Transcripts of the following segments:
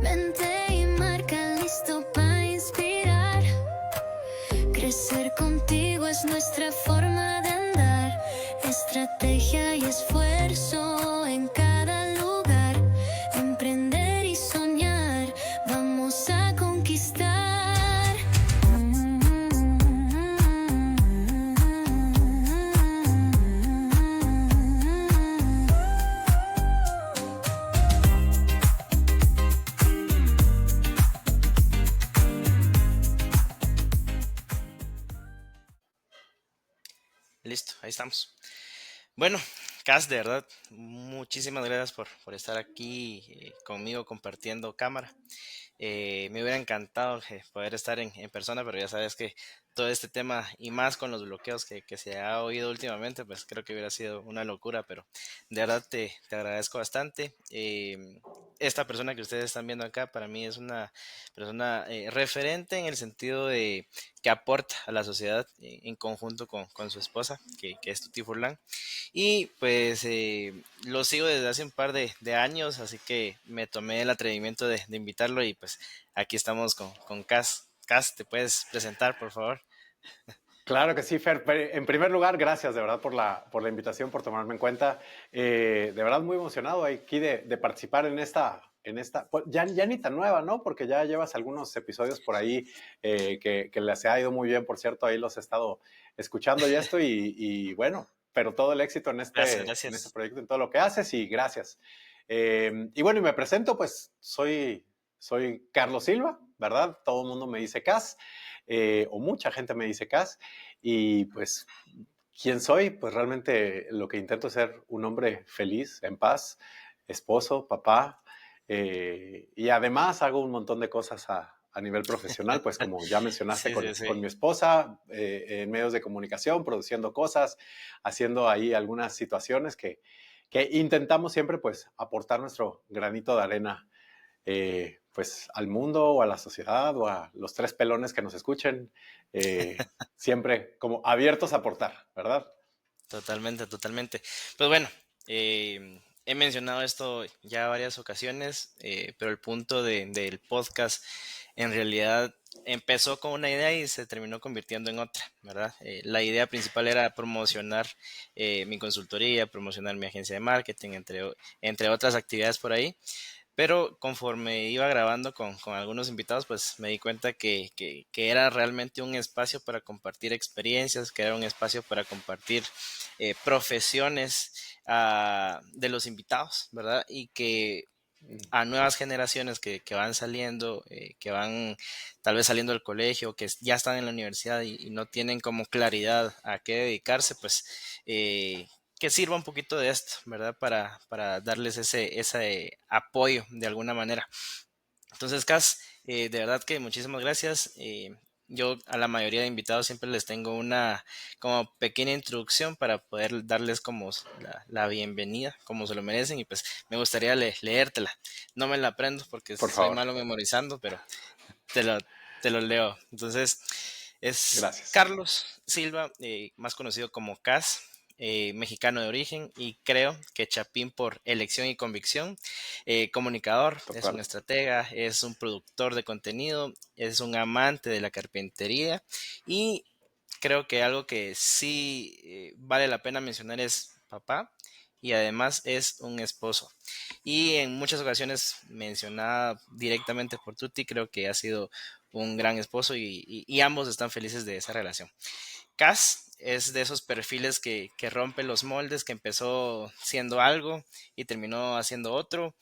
Mente y marca listo para inspirar. Crecer contigo es nuestra forma de andar. Estrategia y esfuerzo en cada lugar. Emprender y soñar, vamos a conquistar. Listo, ahí estamos. Bueno, Cas, de verdad, muchísimas gracias por estar aquí conmigo compartiendo cámara. Me hubiera encantado poder estar en persona, pero ya sabes que todo este tema y más con los bloqueos que se ha oído últimamente, pues creo que hubiera sido una locura, pero de verdad te agradezco bastante. Esta persona que ustedes están viendo acá para mí es una persona referente en el sentido de que aporta a la sociedad en conjunto con su esposa, que es Tuti Furlan. Y pues lo sigo desde hace un par de años, así que me tomé el atrevimiento de invitarlo y pues aquí estamos con Cas. Cas, ¿te puedes presentar, por favor? Claro que sí, Fer. En primer lugar, gracias de verdad por la invitación, por tomarme en cuenta. De verdad muy emocionado aquí de participar en esta pues, ya ni tan nueva, ¿no? Porque ya llevas algunos episodios por ahí que les ha ido muy bien, por cierto, ahí los he estado escuchando y esto y bueno, pero todo el éxito en Gracias, este gracias. proyecto, en todo lo que haces y gracias. Y bueno, y me presento, pues soy Carlos Silva, ¿verdad? Todo el mundo me dice Cas, o mucha gente me dice Cas. Y pues, ¿quién soy? Pues realmente lo que intento es ser un hombre feliz, en paz, esposo, papá, y además hago un montón de cosas a nivel profesional, pues como ya mencionaste Sí, sí, con sí. mi esposa, en medios de comunicación, produciendo cosas, haciendo ahí algunas situaciones que intentamos siempre pues aportar nuestro granito de arena pues al mundo o a la sociedad o a los tres pelones que nos escuchen, siempre como abiertos a aportar, ¿verdad? Totalmente, totalmente. Pues bueno, he mencionado esto ya varias ocasiones, pero el punto del podcast en realidad empezó con una idea y se terminó convirtiendo en otra, ¿verdad? La idea principal era promocionar mi consultoría, promocionar mi agencia de marketing, entre otras actividades por ahí. Pero conforme iba grabando con algunos invitados, pues me di cuenta que era realmente un espacio para compartir experiencias, que era un espacio para compartir profesiones de los invitados, ¿verdad? Y que a nuevas generaciones que van saliendo, que van tal vez saliendo del colegio, que ya están en la universidad y no tienen como claridad a qué dedicarse, pues que sirva un poquito de esto, ¿verdad? Para darles ese apoyo de alguna manera. Entonces, Cas, de verdad que muchísimas gracias. Yo a la mayoría de invitados siempre les tengo una como pequeña introducción para poder darles como la bienvenida, como se lo merecen, y pues me gustaría leértela. No me la aprendo porque Por soy favor. malo memorizando, pero te lo, te lo leo. Entonces, es Gracias. Carlos Silva, más conocido como Cas, mexicano de origen y creo que Chapín por elección y convicción. Comunicador, es un Total. estratega, es un productor de contenido, es un amante de la carpintería y creo que algo que sí vale la pena mencionar es papá y además es un esposo. Y en muchas ocasiones mencionada directamente por Tuti, creo que ha sido un gran esposo y ambos están felices de esa relación. Cass es de esos perfiles que rompe los moldes, que empezó siendo algo y terminó haciendo otro,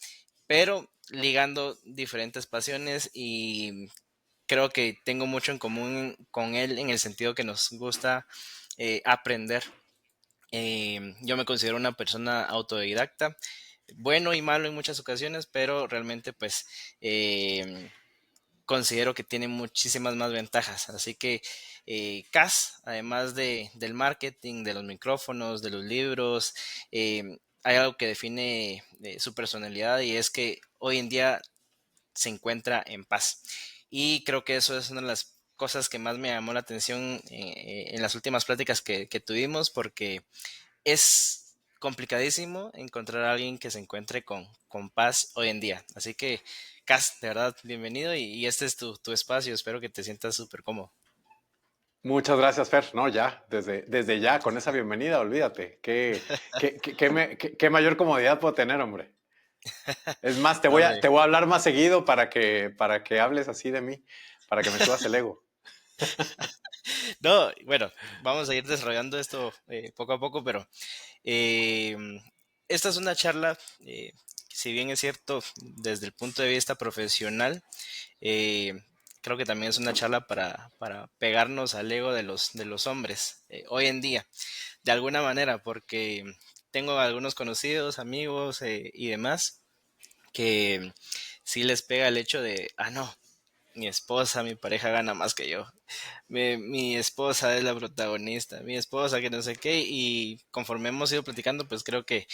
pero ligando diferentes pasiones y creo que tengo mucho en común con él en el sentido que nos gusta aprender. Yo me considero una persona autodidacta, bueno y malo en muchas ocasiones, pero realmente pues considero que tiene muchísimas más ventajas. Así que CAS, además del marketing, de los micrófonos, de los libros, hay algo que define su personalidad y es que hoy en día se encuentra en paz. Y creo que eso es una de las cosas que más me llamó la atención en las últimas pláticas que tuvimos porque es complicadísimo encontrar a alguien que se encuentre con paz hoy en día. Así que, Cas, de verdad, bienvenido y este es tu espacio. Espero que te sientas súper cómodo. Muchas gracias, Fer. No, ya, desde ya, con esa bienvenida, olvídate. ¿Qué mayor comodidad puedo tener, hombre? Es más, No, hombre. te voy a hablar más seguido para que hables así de mí, para que me subas el ego. No, bueno, vamos a ir desarrollando esto poco a poco, pero eh, esta es una charla, si bien es cierto, desde el punto de vista profesional, eh, creo que también es una charla para pegarnos al ego de los hombres hoy en día, de alguna manera, porque tengo algunos conocidos, amigos y demás, que sí les pega el hecho de, ah, no, mi esposa, mi pareja gana más que yo. Mi esposa es la protagonista, mi esposa que no sé qué, y conforme hemos ido platicando, pues creo que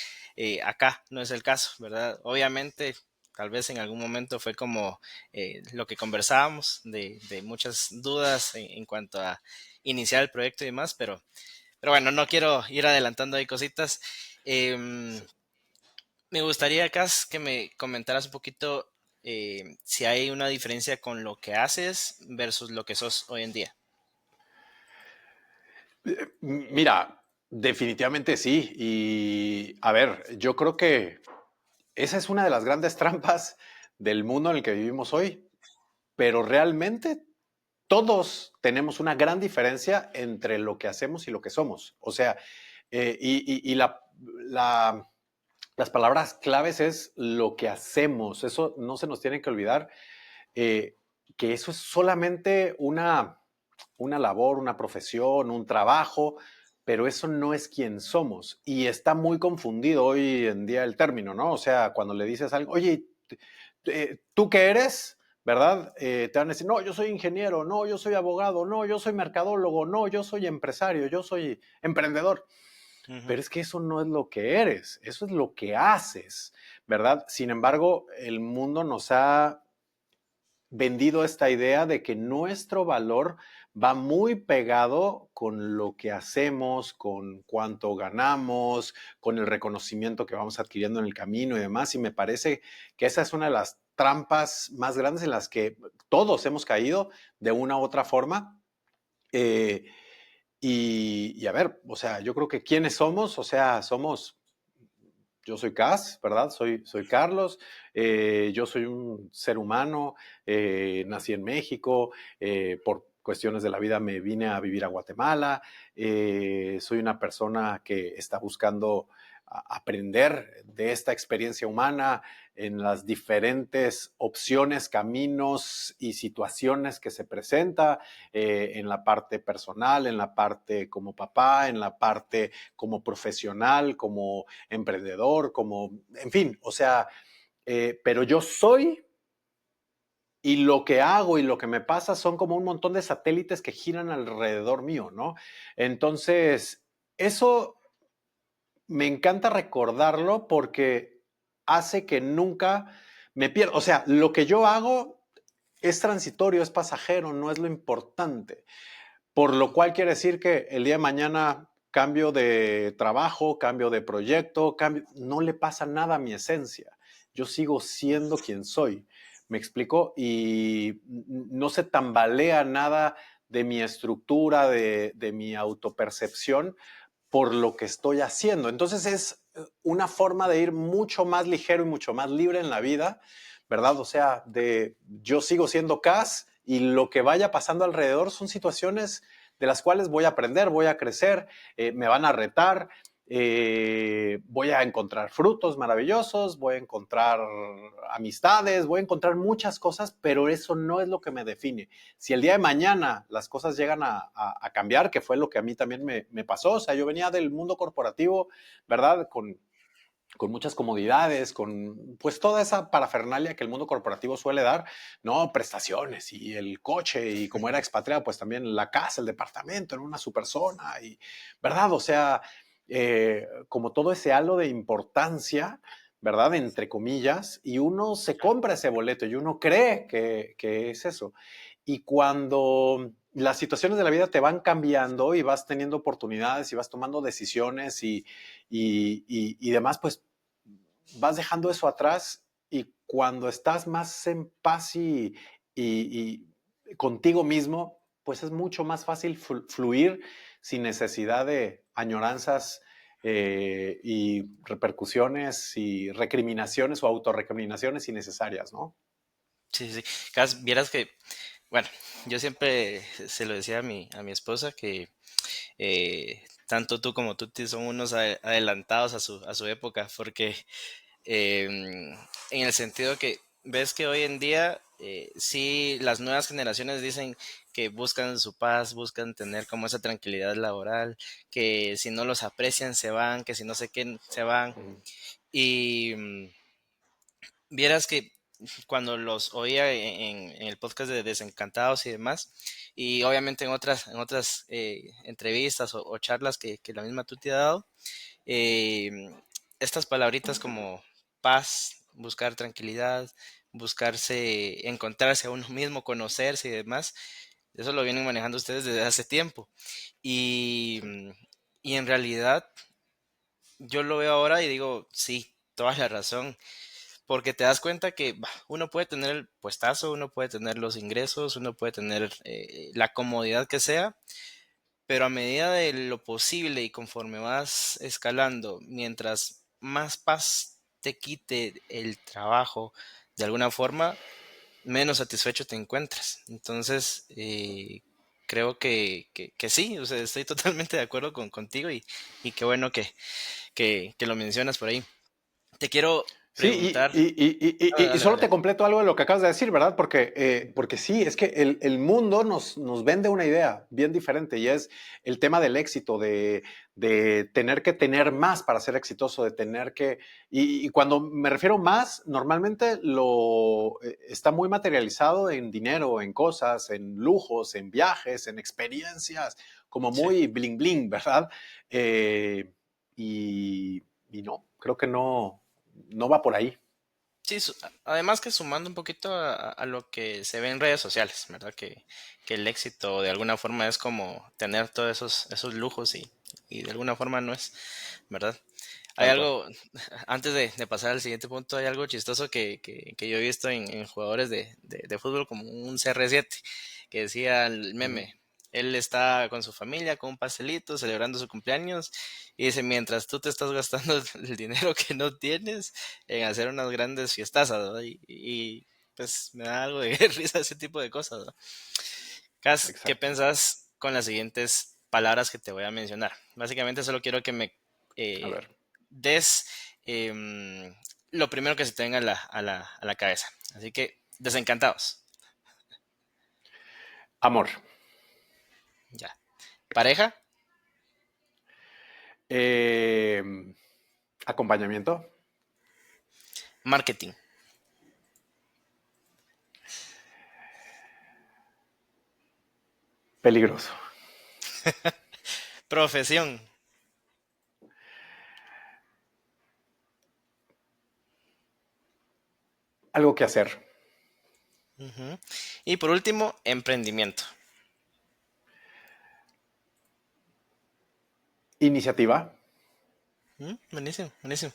acá no es el caso, ¿verdad? Obviamente, tal vez en algún momento fue como lo que conversábamos, de muchas dudas en cuanto a iniciar el proyecto y demás, pero bueno, no quiero ir adelantando ahí cositas. Em, Me gustaría, Cas, que me comentaras un poquito si hay una diferencia con lo que haces versus lo que sos hoy en día. Mira, definitivamente sí. Y a ver, yo creo que esa es una de las grandes trampas del mundo en el que vivimos hoy, pero realmente todos tenemos una gran diferencia entre lo que hacemos y lo que somos. O sea, y la, las palabras claves es lo que hacemos. Eso no se nos tiene que olvidar, eh, que eso es solamente una labor, una profesión, un trabajo, pero eso no es quien somos. Y está muy confundido hoy en día el término, ¿no? O sea, cuando le dices a alguien, oye, ¿tú qué eres? ¿Verdad? Te van a decir, no, yo soy ingeniero, no, yo soy abogado, no, yo soy mercadólogo, no, yo soy empresario, yo soy emprendedor. Ujú. Pero es que eso no es lo que eres, eso es lo que haces, ¿verdad? Sin embargo, el mundo nos ha vendido esta idea de que nuestro valor va muy pegado con lo que hacemos, con cuánto ganamos, con el reconocimiento que vamos adquiriendo en el camino y demás. Y me parece que esa es una de las trampas más grandes en las que todos hemos caído de una u otra forma. Eh, y a ver, o sea, yo creo que quiénes somos, o sea, somos yo soy Cas, ¿verdad? Soy Carlos, yo soy un ser humano, nací en México, por cuestiones de la vida me vine a vivir a Guatemala, soy una persona que está buscando aprender de esta experiencia humana en las diferentes opciones, caminos y situaciones que se presenta en la parte personal, en la parte como papá, en la parte como profesional, como emprendedor, como, en fin, o sea, pero yo soy y lo que hago y lo que me pasa son como un montón de satélites que giran alrededor mío, ¿no? Entonces, eso me encanta recordarlo porque hace que nunca me pierda. O sea, lo que yo hago es transitorio, es pasajero, no es lo importante. Por lo cual quiere decir que el día de mañana cambio de trabajo, cambio de proyecto, no le pasa nada a mi esencia. Yo sigo siendo quien soy. ¿Me explico? Y no se tambalea nada de mi estructura, de mi autopercepción por lo que estoy haciendo. Entonces es una forma de ir mucho más ligero y mucho más libre en la vida, ¿verdad? O sea, de yo sigo siendo Cas y lo que vaya pasando alrededor son situaciones de las cuales voy a aprender, voy a crecer, me van a retar, voy a encontrar frutos maravillosos, voy a encontrar amistades, voy a encontrar muchas cosas, pero eso no es lo que me define. Si el día de mañana las cosas llegan a cambiar, que fue lo que a mí también me pasó, o sea, yo venía del mundo corporativo, ¿verdad? Con muchas comodidades, con pues toda esa parafernalia que el mundo corporativo suele dar, ¿no? Prestaciones y el coche y como era expatriado, pues también la casa, el departamento, en una super zona y, ¿verdad? O sea, como todo ese halo de importancia, ¿verdad? Entre comillas, y uno se compra ese boleto y uno cree que es eso. Y cuando las situaciones de la vida te van cambiando y vas teniendo oportunidades y vas tomando decisiones y demás, pues vas dejando eso atrás y cuando estás más en paz y contigo mismo, pues es mucho más fácil fluir sin necesidad de añoranzas y repercusiones y recriminaciones o autorrecriminaciones innecesarias, ¿no? Sí, sí. Vieras que, bueno, yo siempre se lo decía a mi esposa que tanto tú como Tuti son unos adelantados a su época, porque en el sentido que ves que hoy en día sí las nuevas generaciones dicen que buscan su paz, buscan tener como esa tranquilidad laboral, que si no los aprecian se van, que si no sé qué se van. Ujú. Y vieras que cuando los oía en el podcast de Desencantados y demás, y obviamente en otras entrevistas o charlas que la misma Tuti ha dado, eh, estas palabritas como paz, buscar tranquilidad, buscarse, encontrarse a uno mismo, conocerse y demás, eso lo vienen manejando ustedes desde hace tiempo. Y, y en realidad yo lo veo ahora y digo, sí, toda la razón, porque te das cuenta que uno puede tener el puestazo, uno puede tener los ingresos, uno puede tener la comodidad que sea, pero a medida de lo posible y conforme vas escalando, mientras más paz te quite el trabajo, de alguna forma, menos satisfecho te encuentras. Entonces, creo que sí, o sea, estoy totalmente de acuerdo contigo y qué bueno que lo mencionas por ahí. Te quiero Sí, preguntar. y Dale, solo te dale. completo algo de lo que acabas de decir, ¿verdad? Porque sí, es que el mundo nos vende una idea bien diferente y es el tema del éxito, de tener que tener más para ser exitoso, de tener que... Y cuando me refiero más, normalmente está muy materializado en dinero, en cosas, en lujos, en viajes, en experiencias, como Sí. muy bling bling, ¿verdad? Eh, y no, creo que no va por ahí. Sí, además que sumando un poquito a lo que se ve en redes sociales, ¿verdad? Que el éxito de alguna forma es como tener todos esos lujos y de alguna forma no es, ¿verdad? Hay Tal cual. algo, antes de pasar al siguiente punto, hay algo chistoso que yo he visto en jugadores de fútbol como un CR7, que decía el Ujú. meme, él está con su familia, con un pastelito, celebrando su cumpleaños, y dice, mientras tú te estás gastando el dinero que no tienes en hacer unas grandes fiestazas, ¿no? Pues me da algo de risa ese tipo de cosas, ¿no? Cas, ¿qué Exacto. pensás con las siguientes palabras que te voy a mencionar? Básicamente solo quiero que me A eh, ver. des lo primero que se te venga a la cabeza. Así que, desencantados. Amor. Ya. Pareja, Eh, acompañamiento. marketing, Peligroso. profesión. Algo que hacer. Ujú. Y por último, emprendimiento. Iniciativa. Buenísimo, buenísimo.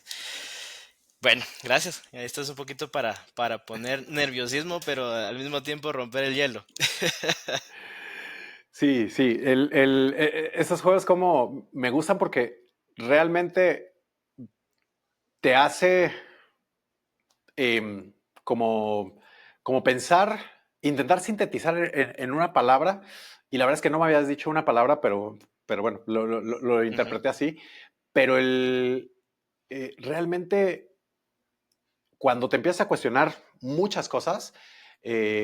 Bueno, gracias. Esto es un poquito para poner nerviosismo, pero al mismo tiempo romper el hielo. Sí, sí. Esos juegos como me gustan porque realmente te hace em, como, como pensar, intentar sintetizar en una palabra. Y la verdad es que no me habías dicho una palabra, pero bueno, lo Ujú. interpreté así. Pero realmente cuando te empiezas a cuestionar muchas cosas,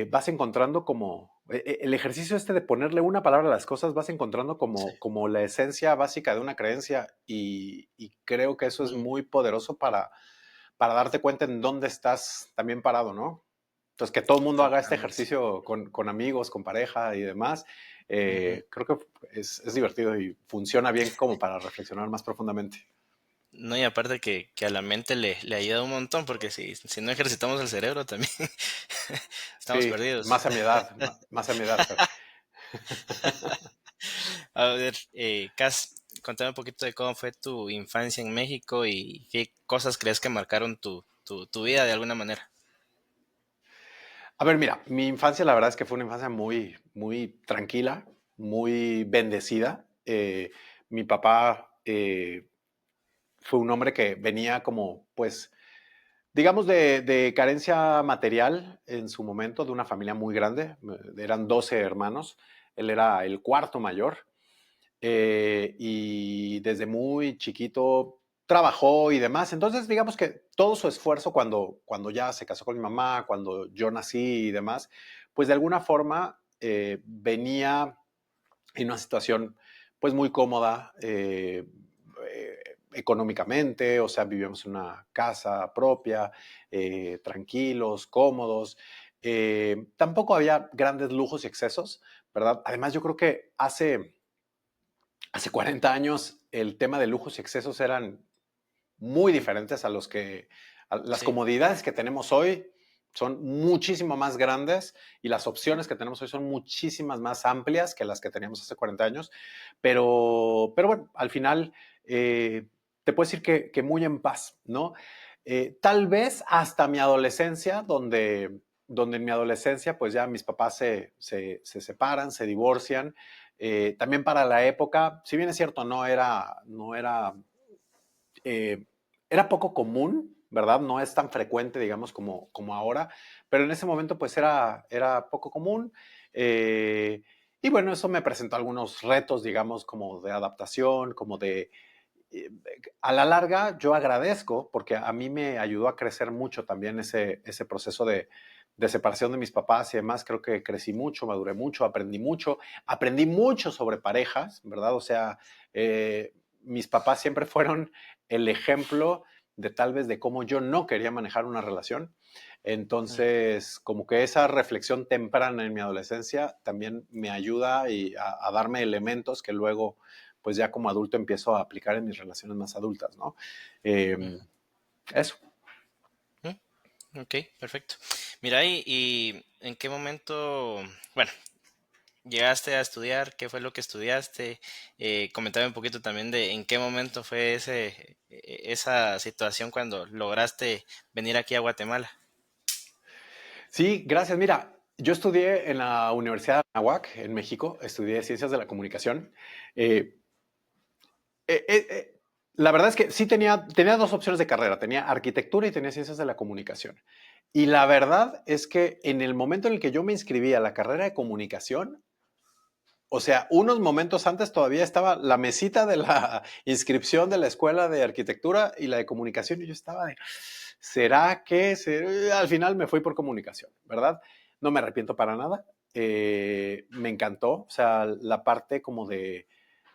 vas encontrando como el ejercicio este de ponerle una palabra a las cosas, vas encontrando Sí. como la esencia básica de una creencia y creo que eso es Mm, muy poderoso para darte cuenta en dónde estás también parado, ¿no? Entonces, que todo el mundo haga este totalmente. ejercicio con amigos, con pareja y demás, Ujú. creo que es divertido y funciona bien como para reflexionar más profundamente. No, y aparte que a la mente le ayuda un montón, porque si no ejercitamos el cerebro también estamos Sí, perdidos. más a mi edad, más a mi edad. A ver, Cas, contame un poquito de cómo fue tu infancia en México y qué cosas crees que marcaron tu vida de alguna manera. A ver, mira, mi infancia la verdad es que fue una infancia muy, muy tranquila, muy bendecida. Mi papá fue un hombre que venía como, pues, digamos, de carencia material en su momento, de una familia muy grande. Eran 12 hermanos. Él era el cuarto mayor. Y desde muy chiquito trabajó y demás. Entonces, digamos que todo su esfuerzo cuando ya se casó con mi mamá, cuando yo nací y demás, pues de alguna forma venía en una situación pues muy cómoda económicamente, o sea, vivíamos en una casa propia, tranquilos, cómodos. Tampoco había grandes lujos y excesos, ¿verdad? Además, yo creo que hace 40 años el tema de lujos y excesos eran muy diferentes a las Sí, comodidades que tenemos hoy son muchísimo más grandes y las opciones que tenemos hoy son muchísimas más amplias que las que teníamos hace 40 años. Pero bueno, al final te puedo decir que muy en paz, ¿no? Tal vez hasta mi adolescencia, donde en mi adolescencia pues ya mis papás se separan, se divorcian. También para la época, si bien es cierto, eh, era poco común, ¿verdad? No es tan frecuente, digamos, como ahora, pero en ese momento pues era poco común. eh, y bueno, eso me presentó algunos retos, digamos, como de adaptación, eh, a la larga yo agradezco porque a mí me ayudó a crecer mucho también ese proceso de separación de mis papás y demás. Creo que crecí mucho, maduré mucho, aprendí mucho sobre parejas, ¿verdad? O sea, mis papás siempre fueron el ejemplo de tal vez de cómo yo no quería manejar una relación. mm, Entonces, como que esa reflexión temprana en mi adolescencia también me ayuda a darme elementos que luego pues ya como adulto empiezo a aplicar en mis relaciones más adultas, ¿no? mm, Eso. ok, perfecto. Mira, y en qué momento, bueno, llegaste a estudiar, qué fue lo que estudiaste, comentame un poquito también de en qué momento fue esa situación cuando lograste venir aquí a Guatemala. Sí, gracias. Mira, yo estudié en la Universidad de Anáhuac, en México, estudié Ciencias de la Comunicación. Eh, eh, eh, eh, la verdad es que sí tenía dos opciones de carrera, tenía arquitectura y tenía Ciencias de la Comunicación. Y la verdad es que en el momento en el que yo me inscribí a la carrera de comunicación, o sea, unos momentos antes todavía estaba la mesita de la inscripción de la escuela de arquitectura y la de comunicación y yo estaba de, ¿será que al final me fui por comunicación, ¿verdad? No me arrepiento para nada. Me encantó, o sea, la parte como de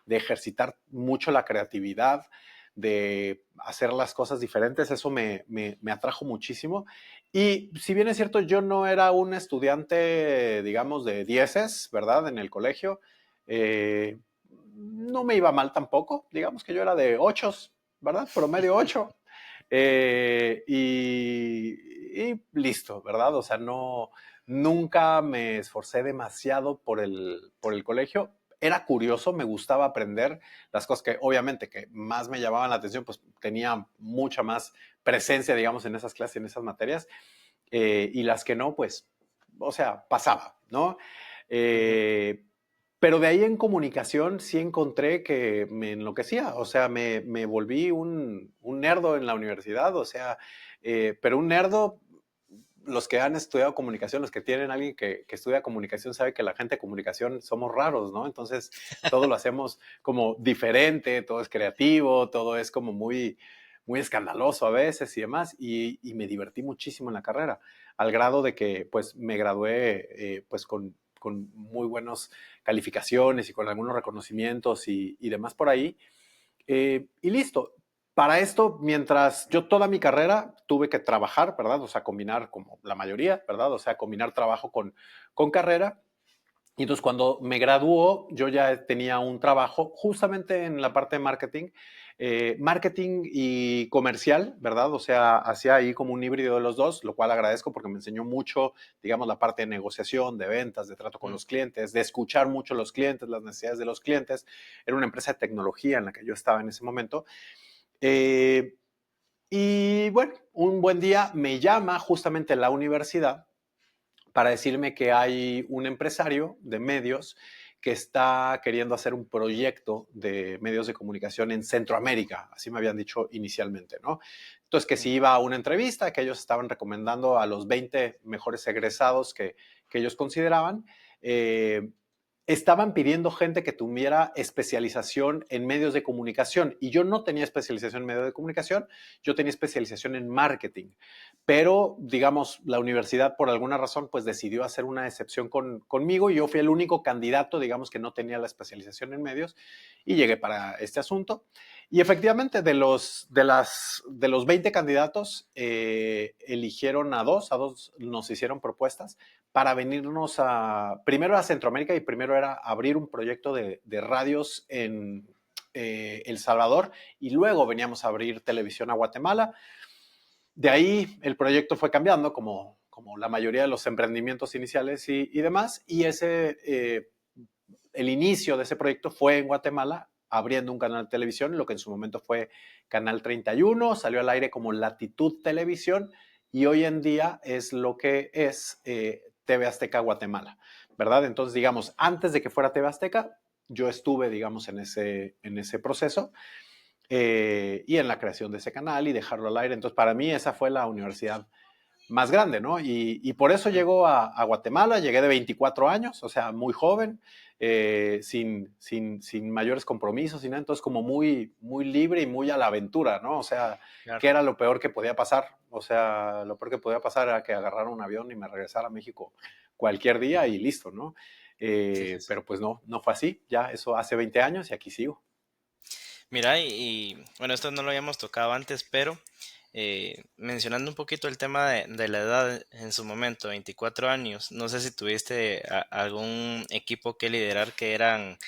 ejercitar mucho la creatividad, de hacer las cosas diferentes, eso me atrajo muchísimo. Y si bien es cierto, yo no era un estudiante, digamos, de dieces, ¿verdad? En el colegio, no me iba mal tampoco, digamos que yo era de ochos, ¿verdad? Promedio 8. Y listo, ¿verdad? O sea, no, nunca me esforcé demasiado por el colegio. Era curioso, me gustaba aprender las cosas que obviamente que más me llamaban la atención, pues tenía mucha más presencia, digamos, en esas clases, en esas materias, y las que no, pues, o sea, pasaba, ¿no? Ujú. Eh, pero de ahí en comunicación sí encontré que me enloquecía, o sea, me volví un nerdo en la universidad, o sea, pero un nerdo, los que han estudiado comunicación, los que tienen alguien que estudia comunicación, sabe que la gente de comunicación somos raros, ¿no? Entonces, todo lo hacemos como diferente, todo es creativo, todo es como muy, muy escandaloso a veces y demás, y me divertí muchísimo en la carrera, al grado de que, pues, me gradué, pues, con muy buenas calificaciones y con algunos reconocimientos y demás por ahí. Y listo. Para esto, mientras yo toda mi carrera tuve que trabajar, ¿verdad? O sea, combinar como la mayoría, ¿verdad? O sea, combinar trabajo con carrera. Y entonces cuando me graduó, yo ya tenía un trabajo justamente en la parte de marketing, marketing y comercial, ¿verdad? O sea, hacía ahí como un híbrido de los dos, lo cual agradezco porque me enseñó mucho, digamos, la parte de negociación, de ventas, de trato con los clientes, de escuchar mucho a los clientes, las necesidades de los clientes. Era una empresa de tecnología en la que yo estaba en ese momento. Eh, y bueno, un buen día me llama justamente la universidad para decirme que hay un empresario de medios que está queriendo hacer un proyecto de medios de comunicación en Centroamérica, así me habían dicho inicialmente, ¿no? Entonces, que si iba a una entrevista, que ellos estaban recomendando a los 20 mejores egresados que ellos consideraban, estaban pidiendo gente que tuviera especialización en medios de comunicación y yo no tenía especialización en medios de comunicación, yo tenía especialización en marketing, pero digamos la universidad por alguna razón pues decidió hacer una excepción conmigo y yo fui el único candidato digamos que no tenía la especialización en medios y llegué para este asunto y efectivamente de los 20 candidatos eligieron a dos nos hicieron propuestas para venirnos primero a Centroamérica y primero era abrir un proyecto de radios en El Salvador y luego veníamos a abrir televisión a Guatemala. De ahí el proyecto fue cambiando como la mayoría de los emprendimientos iniciales y demás y el inicio de ese proyecto fue en Guatemala abriendo un canal de televisión, lo que en su momento fue Canal 31, salió al aire como Latitud Televisión y hoy en día es lo que es TV Azteca Guatemala, ¿verdad? Entonces, digamos, antes de que fuera TV Azteca, yo estuve, digamos, en ese proceso y en la creación de ese canal y dejarlo al aire. Entonces, para mí esa fue la universidad más grande, ¿no? Y por eso llegó a Guatemala, llegué de 24 años, o sea, muy joven, sin mayores compromisos, y nada, entonces como muy libre y muy a la aventura, ¿no? O sea, Claro. ¿qué era lo peor que podía pasar? O sea, lo peor que podía pasar era que agarrara un avión y me regresara a México cualquier día y listo, ¿no? Sí, sí, sí. Pero pues no fue así, ya eso hace 20 años y aquí sigo. Mira, bueno, esto no lo habíamos tocado antes, pero mencionando un poquito el tema de la edad en su momento, 24 años, no sé si tuviste algún equipo que liderar que eran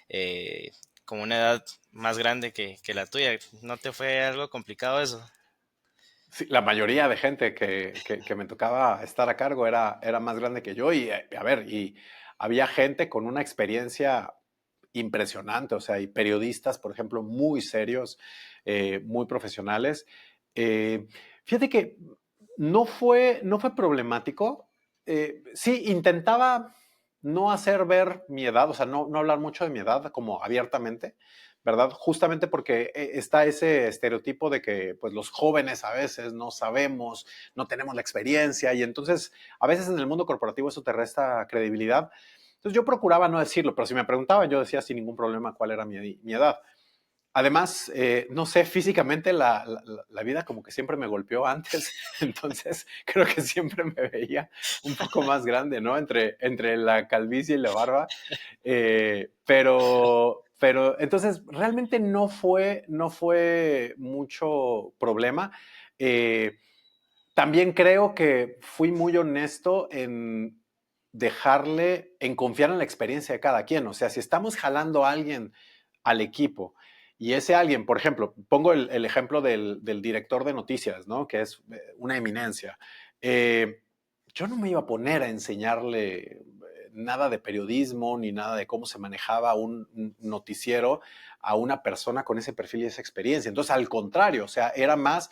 eh, como una edad más grande que la tuya. ¿No te fue algo complicado eso? Sí, la mayoría de gente que me tocaba estar a cargo era más grande que yo y, a ver, y había gente con una experiencia impresionante, o sea, y periodistas, por ejemplo, muy serios, muy profesionales. Eh, Fíjate que no fue problemático. Sí, intentaba no hacer ver mi edad, o sea, no hablar mucho de mi edad como abiertamente, ¿verdad? Justamente porque está ese estereotipo de que pues los jóvenes a veces no sabemos, no tenemos la experiencia y entonces a veces en el mundo corporativo eso te resta credibilidad. Entonces yo procuraba no decirlo, pero si me preguntaban yo decía sin ningún problema cuál era mi edad. Además, no sé, físicamente la vida como que siempre me golpeó antes, entonces creo que siempre me veía un poco más grande, ¿no? Entre la calvicie y la barba. Pero entonces realmente no fue mucho problema. Eh, También creo que fui muy honesto en confiar en la experiencia de cada quien. O sea, si estamos jalando a alguien al equipo y ese alguien, por ejemplo, pongo el ejemplo del director de noticias, ¿no? Que es una eminencia. Eh, yo no me iba a poner a enseñarle nada de periodismo ni nada de cómo se manejaba un noticiero a una persona con ese perfil y esa experiencia. Entonces, al contrario, o sea, era más,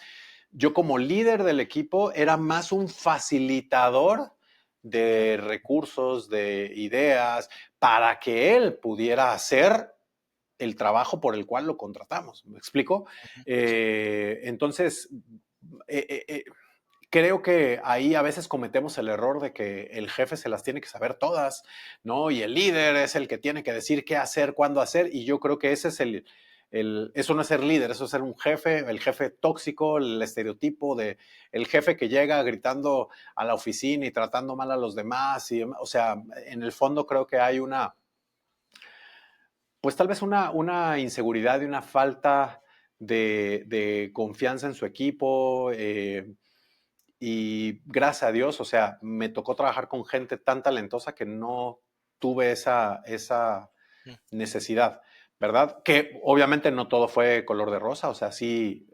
yo como líder del equipo era más un facilitador de recursos, de ideas, para que él pudiera hacer el trabajo por el cual lo contratamos. ¿Me explico? Entonces, eh, eh, eh, creo que ahí a veces cometemos el error de que el jefe se las tiene que saber todas, ¿no? Y el líder es el que tiene que decir qué hacer, cuándo hacer, y yo creo que ese es eso no es ser líder, eso es ser un jefe, el jefe tóxico, el estereotipo de el jefe que llega gritando a la oficina y tratando mal a los demás, o sea, en el fondo creo que hay pues tal vez una inseguridad y una falta de confianza en su equipo, y gracias a Dios, o sea, me tocó trabajar con gente tan talentosa que no tuve esa Mm. necesidad, ¿verdad? Que obviamente no todo fue color de rosa, o sea, sí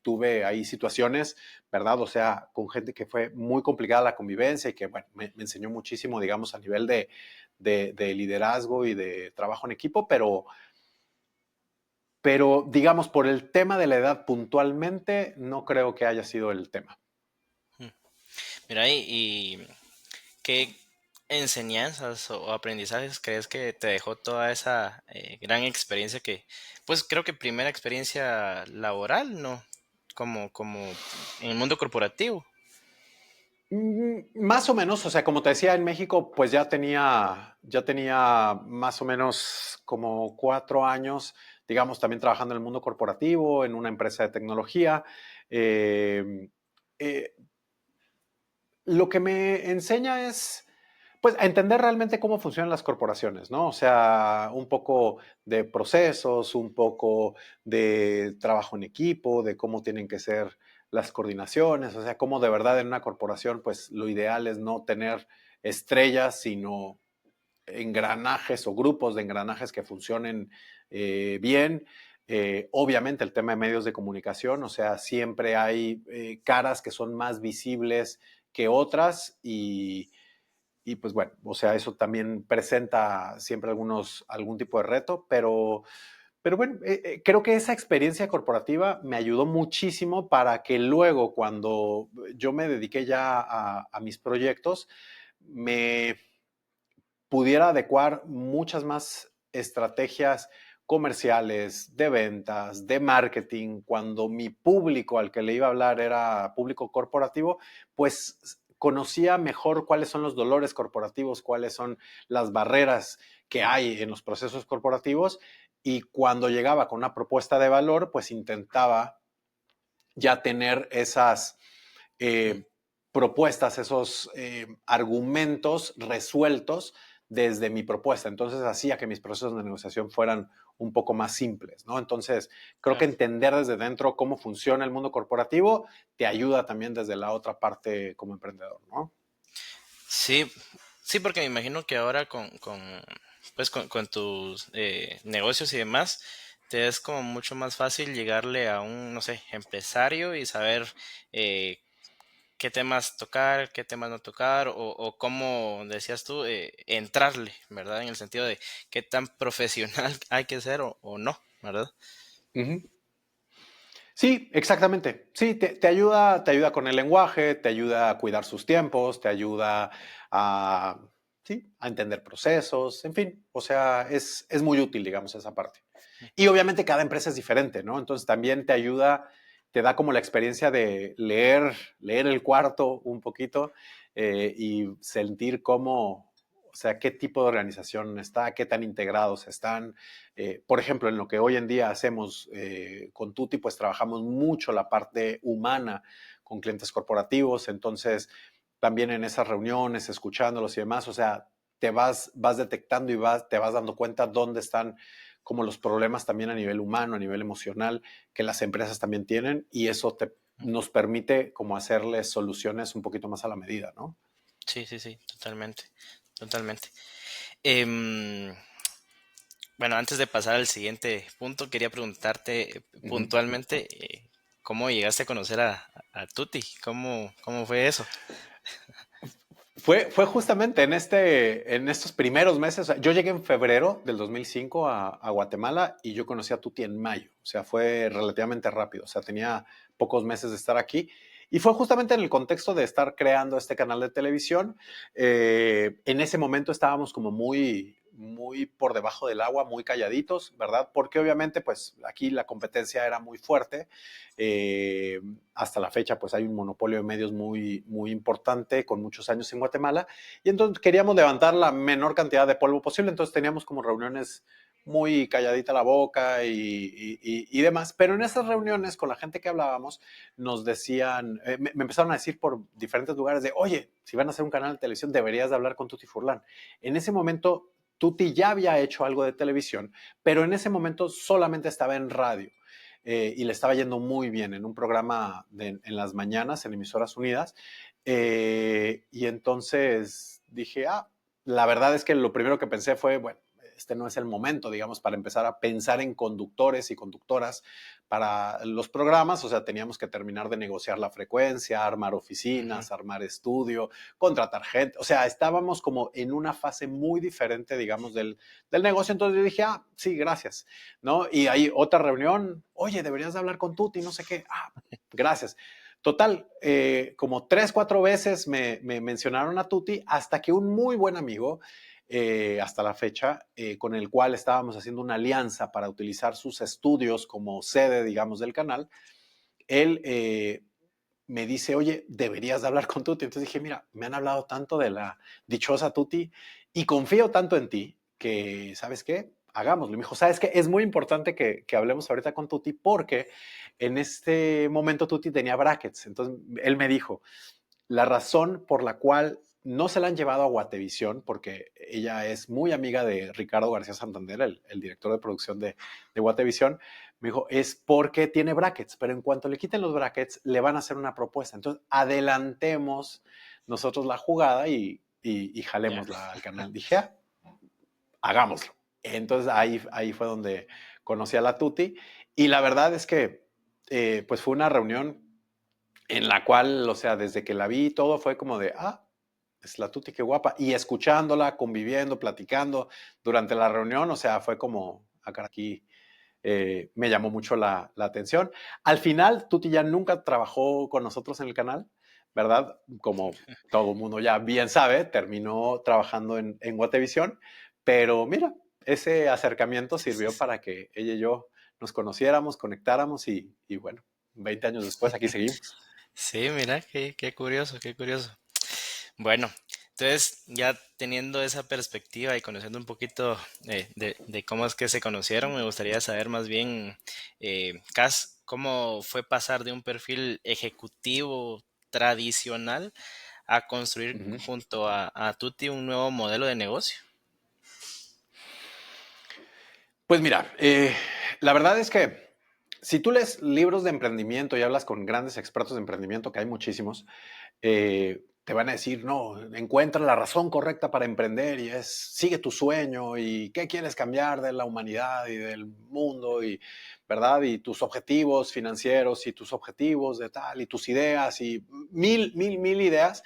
tuve ahí situaciones, ¿verdad? O sea, con gente que fue muy complicada la convivencia y que, bueno, me enseñó muchísimo, digamos, a nivel de liderazgo y de trabajo en equipo, pero, digamos, por el tema de la edad puntualmente, no creo que haya sido el tema. Mm. Mira, y ¿qué enseñanzas o aprendizajes crees que te dejó toda esa gran experiencia que, pues creo que primera experiencia laboral, ¿no? Como en el mundo corporativo. Más o menos, o sea, como te decía, en México, pues ya tenía más o menos como 4 años, digamos, también trabajando en el mundo corporativo, en una empresa de tecnología. Eh, eh, lo que me enseña es, pues, a entender realmente cómo funcionan las corporaciones, ¿no? O sea, un poco de procesos, un poco de trabajo en equipo, de cómo tienen que ser las coordinaciones, o sea, cómo de verdad en una corporación, pues, lo ideal es no tener estrellas, sino engranajes o grupos de engranajes que funcionen bien. Obviamente el tema de medios de comunicación, o sea, siempre hay caras que son más visibles que otras y pues bueno, o sea, eso también presenta siempre algún tipo de reto, pero bueno, creo que esa experiencia corporativa me ayudó muchísimo para que luego, cuando yo me dediqué ya a mis proyectos, me pudiera adecuar muchas más estrategias comerciales, de ventas, de marketing, cuando mi público al que le iba a hablar era público corporativo, pues conocía mejor cuáles son los dolores corporativos, cuáles son las barreras que hay en los procesos corporativos y cuando llegaba con una propuesta de valor, pues intentaba ya tener esas Mm. propuestas, esos argumentos resueltos desde mi propuesta. Entonces hacía que mis procesos de negociación fueran un poco más simples, ¿no? Entonces creo que Claro. entender desde dentro cómo funciona el mundo corporativo te ayuda también desde la otra parte como emprendedor, ¿no? Sí, sí, porque me imagino que ahora pues con tus negocios y demás, te es como mucho más fácil llegarle a un, no sé, empresario y saber eh, qué temas tocar, qué temas no tocar, o cómo decías tú, entrarle, ¿verdad? En el sentido de qué tan profesional hay que ser o no, ¿verdad? Ujú. Sí, exactamente. Sí, te ayuda con el lenguaje, te ayuda a cuidar sus tiempos, te ayuda a, sí, a entender procesos, en fin, o sea, es muy útil, digamos, esa parte. Y obviamente cada empresa es diferente, ¿no? Entonces también te ayuda, te da como la experiencia de leer el cuarto un poquito y sentir cómo, o sea, qué tipo de organización está, qué tan integrados están. Por ejemplo, en lo que hoy en día hacemos con Tuti, pues trabajamos mucho la parte humana con clientes corporativos, entonces también en esas reuniones, escuchándolos y demás, o sea, te vas detectando y te vas dando cuenta dónde están como los problemas también a nivel humano, a nivel emocional, que las empresas también tienen y eso nos permite como hacerles soluciones un poquito más a la medida, ¿no? Sí, sí, sí, totalmente, totalmente. Em, bueno, antes de pasar al siguiente punto, quería preguntarte Ujú. puntualmente cómo llegaste a conocer a Tuti, cómo fue eso. Fue justamente en estos primeros meses, o sea, yo llegué en febrero del 2005 a Guatemala y yo conocí a Tuti en mayo, o sea, fue relativamente rápido, o sea, tenía pocos meses de estar aquí y fue justamente en el contexto de estar creando este canal de televisión. En ese momento estábamos como muy, muy por debajo del agua, muy calladitos, ¿verdad? Porque obviamente pues aquí la competencia era muy fuerte. Eh, Hasta la fecha pues hay un monopolio de medios muy, muy importante con muchos años en Guatemala y entonces queríamos levantar la menor cantidad de polvo posible, entonces teníamos como reuniones muy calladita la boca y demás, pero en esas reuniones con la gente que hablábamos nos decían, me empezaron a decir por diferentes lugares de, oye, si van a hacer un canal de televisión deberías de hablar con Tuti Furlan. En ese momento Tuti ya había hecho algo de televisión, pero en ese momento solamente estaba en radio y le estaba yendo muy bien en un programa en las mañanas en Emisoras Unidas. Y entonces dije, la verdad es que lo primero que pensé fue, bueno, este no es el momento, digamos, para empezar a pensar en conductores y conductoras para los programas. O sea, teníamos que terminar de negociar la frecuencia, armar Ujú. oficinas, armar estudio, contratar gente. O sea, estábamos como en una fase muy diferente, digamos, del negocio. Entonces yo dije, ah, sí, gracias, ¿no? Y hay otra reunión, oye, deberías de hablar con Tuti, no sé qué. Ah, gracias. Total, como 3, 4 veces me mencionaron a Tuti hasta que un muy buen amigo, hasta la fecha, con el cual estábamos haciendo una alianza para utilizar sus estudios como sede, digamos, del canal, él me dice, oye, deberías de hablar con Tuti. Entonces dije, mira, me han hablado tanto de la dichosa Tuti y confío tanto en ti que, ¿sabes qué? Hagámoslo. Y me dijo, ¿sabes qué? Es muy importante que hablemos ahorita con Tuti porque en este momento Tuti tenía brackets. Entonces él me dijo, la razón por la cual no se la han llevado a Guatevisión, porque ella es muy amiga de Ricardo García Santander, el director de producción de Guatevisión, me dijo, es porque tiene brackets, pero en cuanto le quiten los brackets, le van a hacer una propuesta. Entonces, adelantemos nosotros la jugada y Ya. jalémosla al canal. Dije, ah, hagámoslo. Entonces, ahí fue donde conocí a la Tuti. Y la verdad es que, pues fue una reunión en la cual, o sea, desde que la vi todo fue como de, ah, es la Tuti, qué guapa. Y escuchándola, conviviendo, platicando durante la reunión, o sea, fue como, acá aquí me llamó mucho la atención. Al final, Tuti ya nunca trabajó con nosotros en el canal, ¿verdad? Como todo el mundo ya bien sabe, terminó trabajando en Guatevisión, pero mira, ese acercamiento sirvió para que ella y yo nos conociéramos, conectáramos y bueno, 20 años después aquí seguimos. Sí, mira, qué curioso, qué curioso. Bueno, entonces ya teniendo esa perspectiva y conociendo un poquito de cómo es que se conocieron, me gustaría saber más bien, Cas, cómo fue pasar de un perfil ejecutivo tradicional a construir Ujú. junto a Tuti un nuevo modelo de negocio. Pues mira, la verdad es que si tú lees libros de emprendimiento y hablas con grandes expertos de emprendimiento, que hay muchísimos, te van a decir, no, encuentra la razón correcta para emprender y es, sigue tu sueño y qué quieres cambiar de la humanidad y del mundo y, ¿verdad? Y tus objetivos financieros y tus objetivos de tal y tus ideas y mil ideas.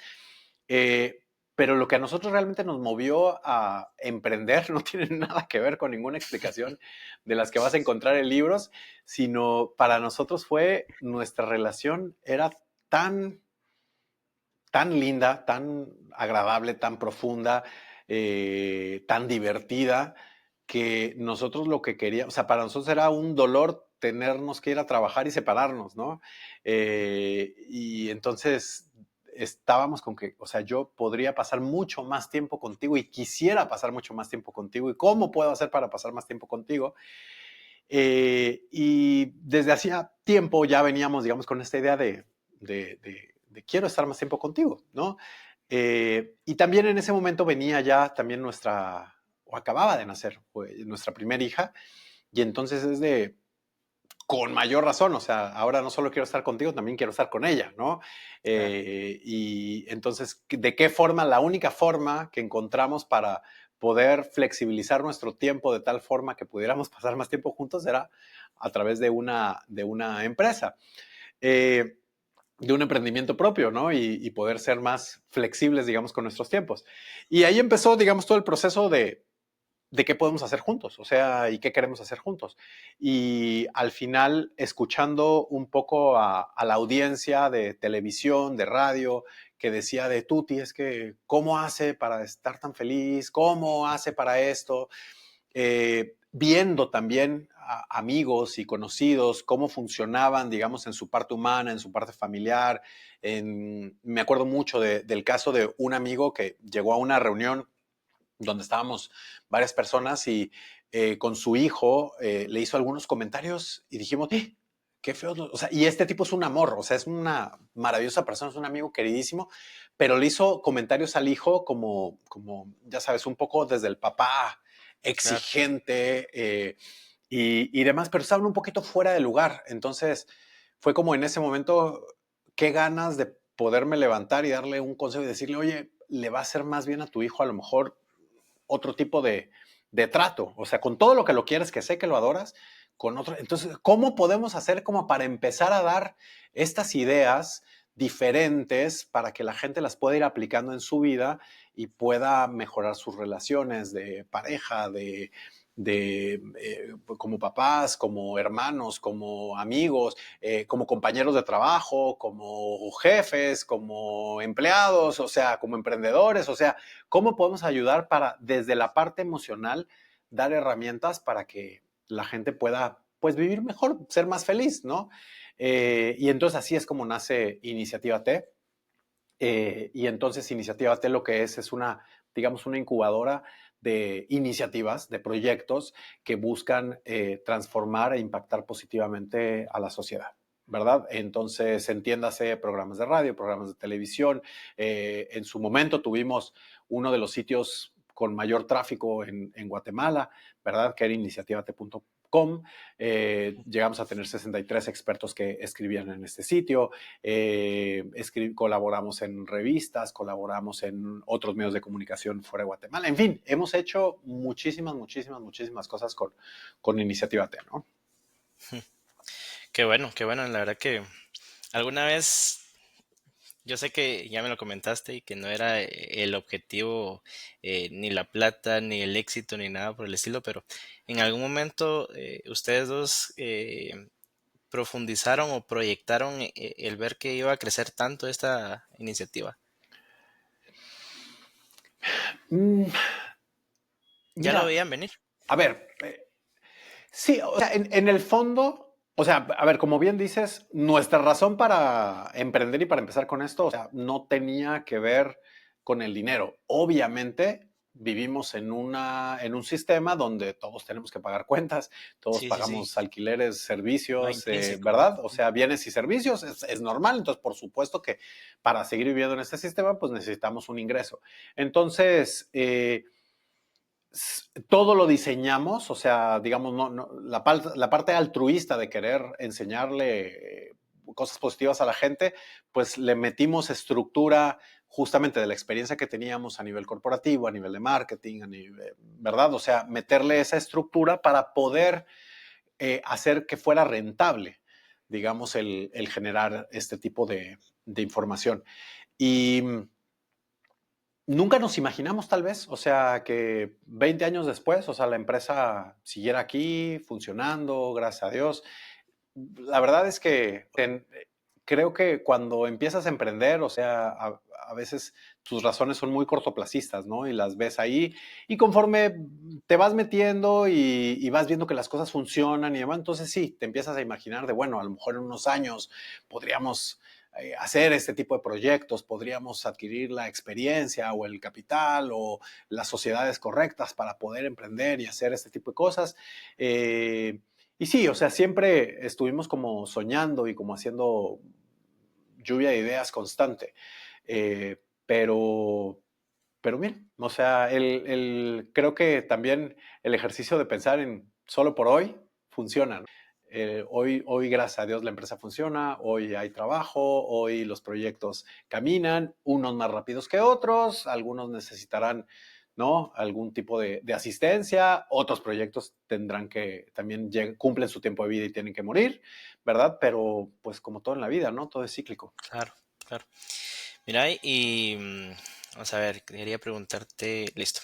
Eh, pero lo que a nosotros realmente nos movió a emprender no tiene nada que ver con ninguna explicación de las que vas a encontrar en libros, sino para nosotros fue nuestra relación era tan tan linda, tan agradable, tan profunda, tan divertida, que nosotros lo que queríamos, o sea, para nosotros era un dolor tenernos que ir a trabajar y separarnos, ¿no? Y entonces estábamos con que, o sea, yo podría pasar mucho más tiempo contigo y quisiera pasar mucho más tiempo contigo. ¿Y cómo puedo hacer para pasar más tiempo contigo? Y desde hacía tiempo ya veníamos, digamos, con esta idea de quiero estar más tiempo contigo, ¿no? Y también en ese momento venía ya también nuestra, o acababa de nacer, nuestra primera hija, y entonces es de, con mayor razón, o sea, ahora no solo quiero estar contigo, también quiero estar con ella, ¿no? Claro. Y entonces, ¿de qué forma? La única forma que encontramos para poder flexibilizar nuestro tiempo de tal forma que pudiéramos pasar más tiempo juntos era a través de una empresa, eh, de un emprendimiento propio, ¿no? Y poder ser más flexibles, digamos, con nuestros tiempos. Y ahí empezó, digamos, todo el proceso de qué podemos hacer juntos, o sea, y qué queremos hacer juntos. Y al final, escuchando un poco a la audiencia de televisión, de radio, que decía de Tuti, es que, ¿cómo hace para estar tan feliz? ¿Cómo hace para esto? Viendo también a amigos y conocidos cómo funcionaban, digamos, en su parte humana, en su parte familiar. Me acuerdo mucho del caso de un amigo que llegó a una reunión donde estábamos varias personas y con su hijo le hizo algunos comentarios y dijimos, qué feo. O sea, y este tipo es un amor, o sea, es una maravillosa persona, es un amigo queridísimo, pero le hizo comentarios al hijo como ya sabes, un poco desde el papá Claro. exigente y demás, pero estaban un poquito fuera de lugar. Entonces fue como en ese momento, qué ganas de poderme levantar y darle un consejo y decirle, oye, le va a hacer más bien a tu hijo a lo mejor otro tipo de trato. O sea, con todo lo que lo quieres, que sé que lo adoras, con otro. Entonces, ¿cómo podemos hacer como para empezar a dar estas ideas diferentes para que la gente las pueda ir aplicando en su vida y pueda mejorar sus relaciones de pareja, como papás, como hermanos, como amigos, como compañeros de trabajo, como jefes, como empleados, o sea, como emprendedores, o sea, cómo podemos ayudar para, desde la parte emocional, dar herramientas para que la gente pueda, pues, vivir mejor, ser más feliz, ¿no? Y entonces así es como nace Iniciativa T. Y entonces Iniciativa T lo que es una, digamos, una incubadora de iniciativas, de proyectos que buscan transformar e impactar positivamente a la sociedad. ¿Verdad? Entonces, entiéndase programas de radio, programas de televisión. En su momento tuvimos uno de los sitios con mayor tráfico en Guatemala, ¿verdad? Que era iniciativate.com. Llegamos a tener 63 expertos que escribían en este sitio. Colaboramos en revistas, colaboramos en otros medios de comunicación fuera de Guatemala. En fin, hemos hecho muchísimas cosas con Iniciativa T, ¿no? Qué bueno, la verdad que alguna vez, yo sé que ya me lo comentaste y que no era el objetivo ni la plata, ni el éxito, ni nada por el estilo, pero en algún momento ustedes dos profundizaron o proyectaron el ver que iba a crecer tanto esta iniciativa. Mm, ¿Ya lo Mira, veían venir? a ver, sí, o sea, en el fondo, o sea, a ver, como bien dices, nuestra razón para emprender y para empezar con esto, o sea, no tenía que ver con el dinero. Obviamente, vivimos en un sistema donde todos tenemos que pagar cuentas, todos Sí, sí, sí. pagamos alquileres, Va servicios, intrínseco. ¿verdad? O sea, bienes y servicios, es normal. Entonces, por supuesto que para seguir viviendo en este sistema, pues necesitamos un ingreso. Entonces, todo lo diseñamos, o sea, digamos, la parte altruista de querer enseñarle cosas positivas a la gente, pues le metimos estructura justamente de la experiencia que teníamos a nivel corporativo, a nivel de marketing, ¿verdad? O sea, meterle esa estructura para poder hacer que fuera rentable, digamos, el generar este tipo de información. Y nunca nos imaginamos tal vez, o sea, que 20 años después, o sea, la empresa siguiera aquí, funcionando, gracias a Dios. La verdad es que creo que cuando empiezas a emprender, o sea, a veces tus razones son muy cortoplacistas, ¿no? Y las ves ahí y conforme te vas metiendo y vas viendo que las cosas funcionan y demás, entonces sí, te empiezas a imaginar de, bueno, a lo mejor en unos años podríamos hacer este tipo de proyectos, podríamos adquirir la experiencia o el capital o las sociedades correctas para poder emprender y hacer este tipo de cosas. Y sí, o sea, siempre estuvimos como soñando y como haciendo lluvia de ideas constante. Pero, miren, o sea, creo que también el ejercicio de pensar en solo por hoy funciona, ¿no? Hoy, gracias a Dios, la empresa funciona, hoy hay trabajo, hoy los proyectos caminan, unos más rápidos que otros, algunos necesitarán, ¿no? Algún tipo de asistencia, otros proyectos tendrán que también cumplen su tiempo de vida y tienen que morir, ¿verdad? Pero pues como todo en la vida, ¿no? Todo es cíclico. Claro, claro. Mira, y vamos a ver, quería preguntarte, listo.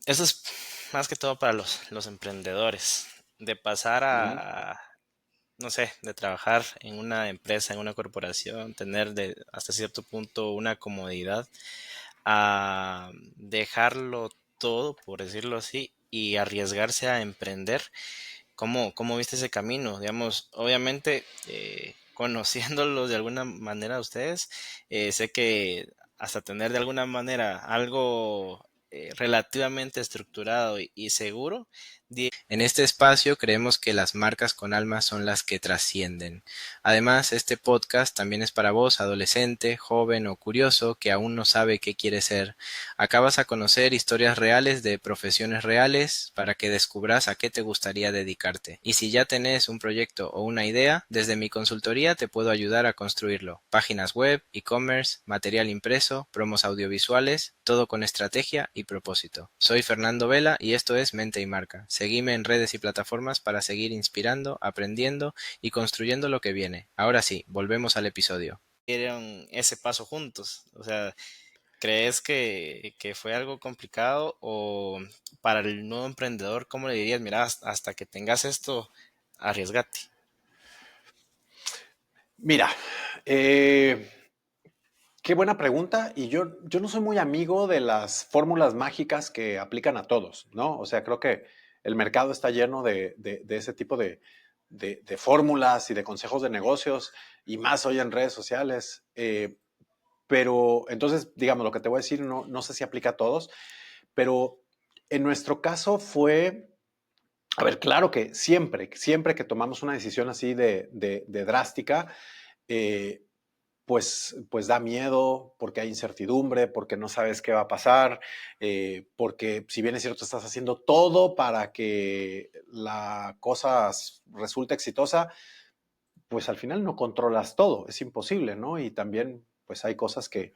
Eso es más que todo para los emprendedores, de pasar Ujú. no sé, de trabajar en una empresa, en una corporación, tener hasta cierto punto una comodidad, a dejarlo todo, por decirlo así, y arriesgarse a emprender. ¿Cómo viste ese camino? Digamos, obviamente, conociéndolos de alguna manera a ustedes, sé que hasta tener de alguna manera algo relativamente estructurado y seguro, En este espacio creemos que las marcas con alma son las que trascienden. Además, este podcast también es para vos, adolescente, joven o curioso que aún no sabe qué quiere ser. Acá vas a conocer historias reales de profesiones reales para que descubras a qué te gustaría dedicarte. Y si ya tenés un proyecto o una idea, desde mi consultoría te puedo ayudar a construirlo. Páginas web, e-commerce, material impreso, promos audiovisuales, todo con estrategia y propósito. Soy Fernando Vela y esto es Mente y Marca. Seguime en redes y plataformas para seguir inspirando, aprendiendo y construyendo lo que viene. Ahora sí, volvemos al episodio. Dieron ese paso juntos. O sea, ¿crees que fue algo complicado o para el nuevo emprendedor, cómo le dirías, mira, hasta que tengas esto, arriesgate? Mira, qué buena pregunta. Y yo no soy muy amigo de las fórmulas mágicas que aplican a todos, ¿no? O sea, creo que el mercado está lleno de ese tipo de fórmulas y de consejos de negocios, y más hoy en redes sociales. Pero entonces, digamos, lo que te voy a decir no sé si aplica a todos, pero en nuestro caso fue, a ver, claro que siempre que tomamos una decisión así de drástica, eh, pues da miedo, porque hay incertidumbre, porque no sabes qué va a pasar, porque si bien es cierto, estás haciendo todo para que la cosa resulte exitosa, pues al final no controlas todo, es imposible, ¿no? Y también, pues hay cosas o sea,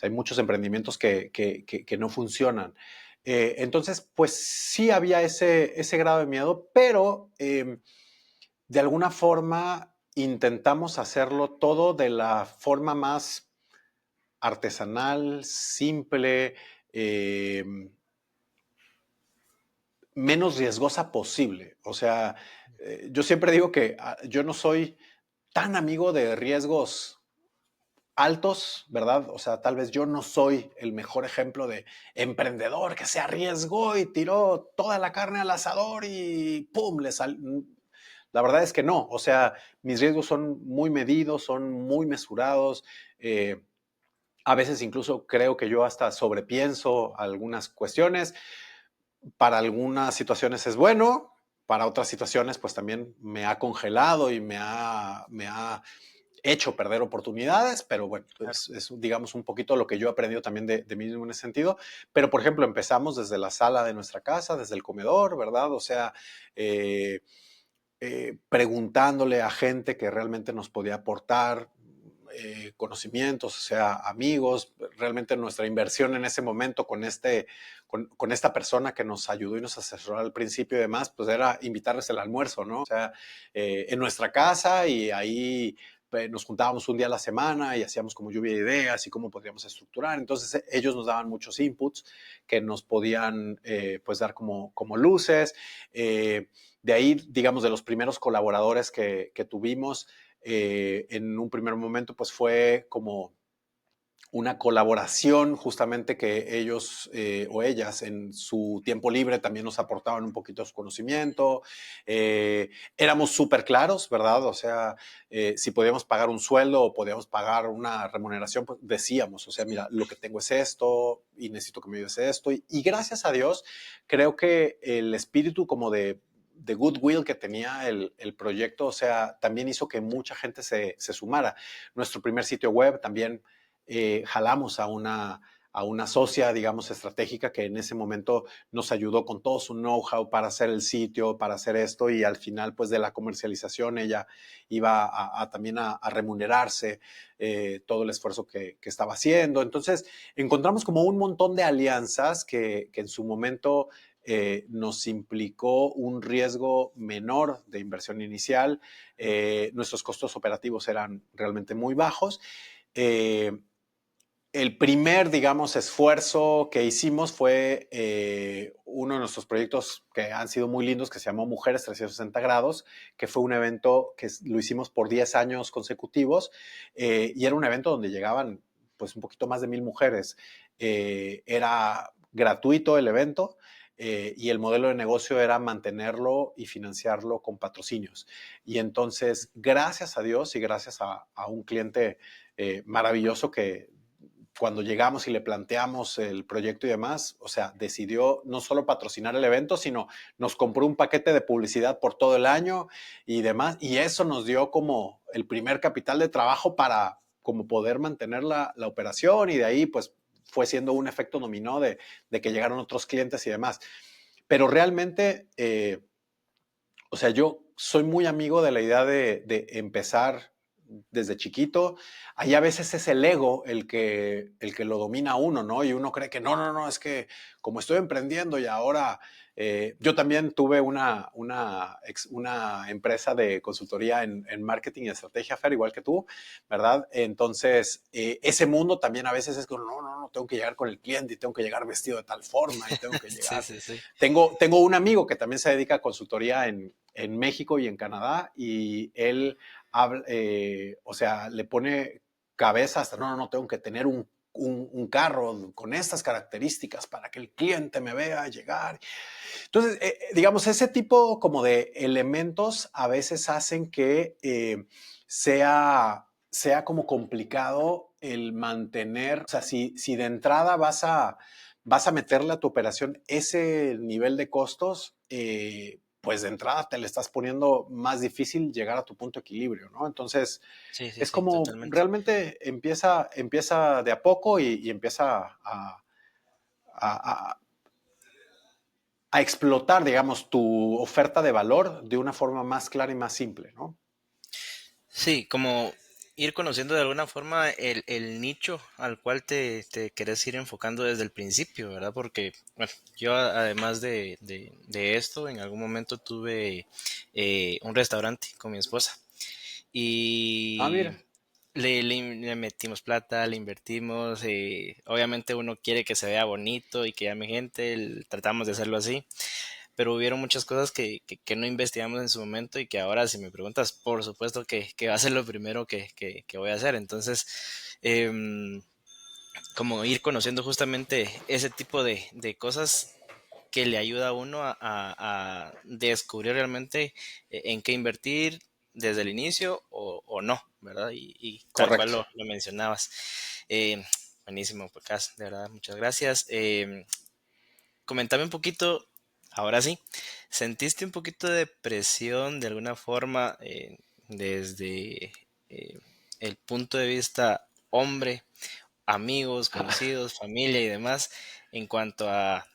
hay muchos emprendimientos que no funcionan. Entonces, pues sí había ese grado de miedo, pero de alguna forma intentamos hacerlo todo de la forma más artesanal, simple, eh, menos riesgosa posible. O sea, yo siempre digo que yo no soy tan amigo de riesgos altos, ¿verdad? O sea, tal vez yo no soy el mejor ejemplo de emprendedor que se arriesgó y tiró toda la carne al asador y ¡pum! La verdad es que no. O sea, mis riesgos son muy medidos, son muy mesurados. A veces incluso creo que yo hasta sobrepienso algunas cuestiones. Para algunas situaciones es bueno, para otras situaciones pues también me ha congelado y me ha hecho perder oportunidades, pero bueno, es, digamos un poquito lo que yo he aprendido también de mí mismo en ese sentido. Pero por ejemplo, empezamos desde la sala de nuestra casa, desde el comedor, ¿verdad? O sea, preguntándole a gente que realmente nos podía aportar conocimientos, o sea, amigos. Realmente nuestra inversión en ese momento con esta persona que nos ayudó y nos asesoró al principio y demás, pues era invitarles el almuerzo, ¿no? O sea, en nuestra casa, y ahí nos juntábamos un día a la semana y hacíamos como lluvia de ideas y cómo podríamos estructurar. Entonces ellos nos daban muchos inputs que nos podían pues dar como luces. De ahí, digamos, de los primeros colaboradores que tuvimos, en un primer momento, pues fue como una colaboración, justamente que ellos o ellas en su tiempo libre también nos aportaban un poquito su conocimiento. Éramos súper claros, ¿verdad? O sea, si podíamos pagar un sueldo o podíamos pagar una remuneración, pues decíamos, o sea, mira, lo que tengo es esto y necesito que me ayudes esto. Y gracias a Dios, creo que el espíritu como de goodwill que tenía el proyecto, o sea, también hizo que mucha gente se sumara. Nuestro primer sitio web también jalamos a una socia, digamos, estratégica, que en ese momento nos ayudó con todo su know-how para hacer el sitio, para hacer esto, y al final, pues, de la comercialización, ella iba también a remunerarse todo el esfuerzo que estaba haciendo. Entonces, encontramos como un montón de alianzas que en su momento nos implicó un riesgo menor de inversión inicial. Nuestros costos operativos eran realmente muy bajos. Eh, el primer, digamos, esfuerzo que hicimos fue uno de nuestros proyectos que han sido muy lindos, que se llamó Mujeres 360 Grados, que fue un evento que lo hicimos por 10 años consecutivos, y era un evento donde llegaban pues un poquito más de 1,000 mujeres. Era gratuito el evento, y el modelo de negocio era mantenerlo y financiarlo con patrocinios. Y entonces, gracias a Dios y gracias a un cliente maravilloso cuando llegamos y le planteamos el proyecto y demás, o sea, decidió no solo patrocinar el evento, sino nos compró un paquete de publicidad por todo el año y demás, y eso nos dio como el primer capital de trabajo para como poder mantener la operación, y de ahí pues fue siendo un efecto dominó de que llegaron otros clientes y demás. Pero realmente, o sea, yo soy muy amigo de la idea de empezar desde chiquito. Ahí a veces es el ego el que lo domina a uno, ¿no? Y uno cree que no, es que como estoy emprendiendo y ahora yo también tuve una empresa de consultoría en marketing y estrategia, Fer, igual que tú, ¿verdad? Entonces, ese mundo también a veces es como, no, tengo que llegar con el cliente y tengo que llegar vestido de tal forma y tengo que Sí, llegar. sí, sí. Tengo un amigo que también se dedica a consultoría en México y en Canadá, y él habla, o sea, le pone cabeza hasta, no, tengo que tener un carro con estas características para que el cliente me vea llegar. Entonces, digamos, ese tipo como de elementos a veces hacen que sea como complicado el mantener, o sea, si de entrada vas a meterle a tu operación ese nivel de costos, pues de entrada te le estás poniendo más difícil llegar a tu punto de equilibrio, ¿no? Entonces, Sí, sí, es sí, como totalmente. realmente empieza de a poco y empieza a, a explotar, digamos, tu oferta de valor de una forma más clara y más simple, ¿no? Sí, como ir conociendo de alguna forma el nicho al cual te querés ir enfocando desde el principio, ¿verdad? Porque, bueno, yo además de esto, en algún momento tuve un restaurante con mi esposa Ah, y mira. le metimos plata, le invertimos, obviamente uno quiere que se vea bonito y que llame gente, tratamos de hacerlo así, pero hubieron muchas cosas que no investigamos en su momento y que ahora si me preguntas, por supuesto que va a ser lo primero que voy a hacer. Entonces, como ir conociendo justamente ese tipo de cosas que le ayuda a uno a descubrir realmente en qué invertir desde el inicio o no, ¿verdad? Y tal cual Correcto. lo mencionabas. Buenísimo, podcast, de verdad, muchas gracias. Comentame un poquito, ahora sí, ¿sentiste un poquito de presión de alguna forma desde eh, el punto de vista hombre, amigos, conocidos, familia y demás, en cuanto a,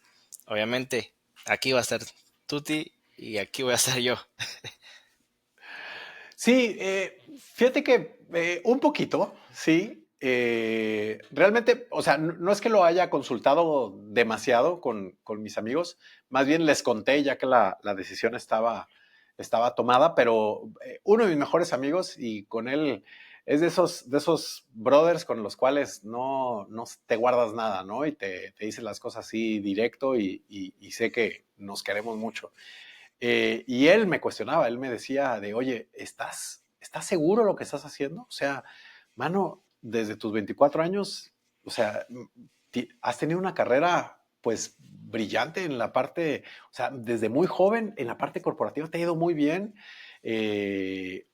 obviamente, aquí va a estar Tuti y aquí voy a estar yo? Sí, fíjate que un poquito, sí. Realmente, o sea, no es que lo haya consultado demasiado con mis amigos, más bien les conté ya que la decisión estaba tomada, pero uno de mis mejores amigos, y con él es de esos brothers con los cuales no te guardas nada, ¿no? Y te dice las cosas así directo, y sé que nos queremos mucho. Y él me cuestionaba, él me decía de, oye, ¿estás seguro lo que estás haciendo? O sea, mano, desde tus 24 años, o sea, has tenido una carrera pues brillante en la parte, o sea, desde muy joven en la parte corporativa te ha ido muy bien. Eh,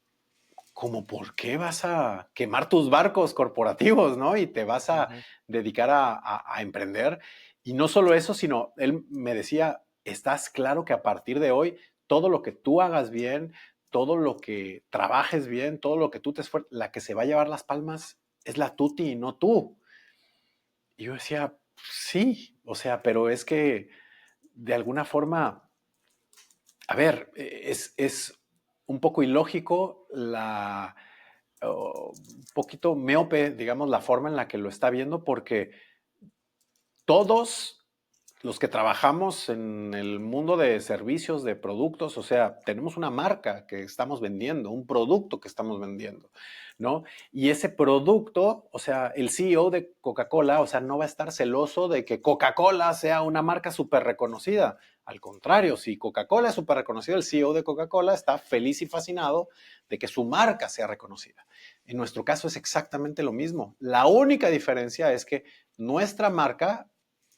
Como por qué vas a quemar tus barcos corporativos, ¿no? Y te vas a Ujú. dedicar a emprender. Y no solo eso, sino él me decía, estás claro que a partir de hoy, todo lo que tú hagas bien, todo lo que trabajes bien, todo lo que tú te esfuerces, la que se va a llevar las palmas es la tuti y no tú. Y yo decía, sí, o sea, pero es que de alguna forma, a ver, es un poco ilógico un poquito miope, digamos, la forma en la que lo está viendo, porque todos los que trabajamos en el mundo de servicios, de productos, o sea, tenemos una marca que estamos vendiendo, un producto que estamos vendiendo, ¿no? Y ese producto, o sea, el CEO de Coca-Cola, o sea, no va a estar celoso de que Coca-Cola sea una marca súper reconocida. Al contrario, si Coca-Cola es súper reconocida, el CEO de Coca-Cola está feliz y fascinado de que su marca sea reconocida. En nuestro caso es exactamente lo mismo. La única diferencia es que nuestra marca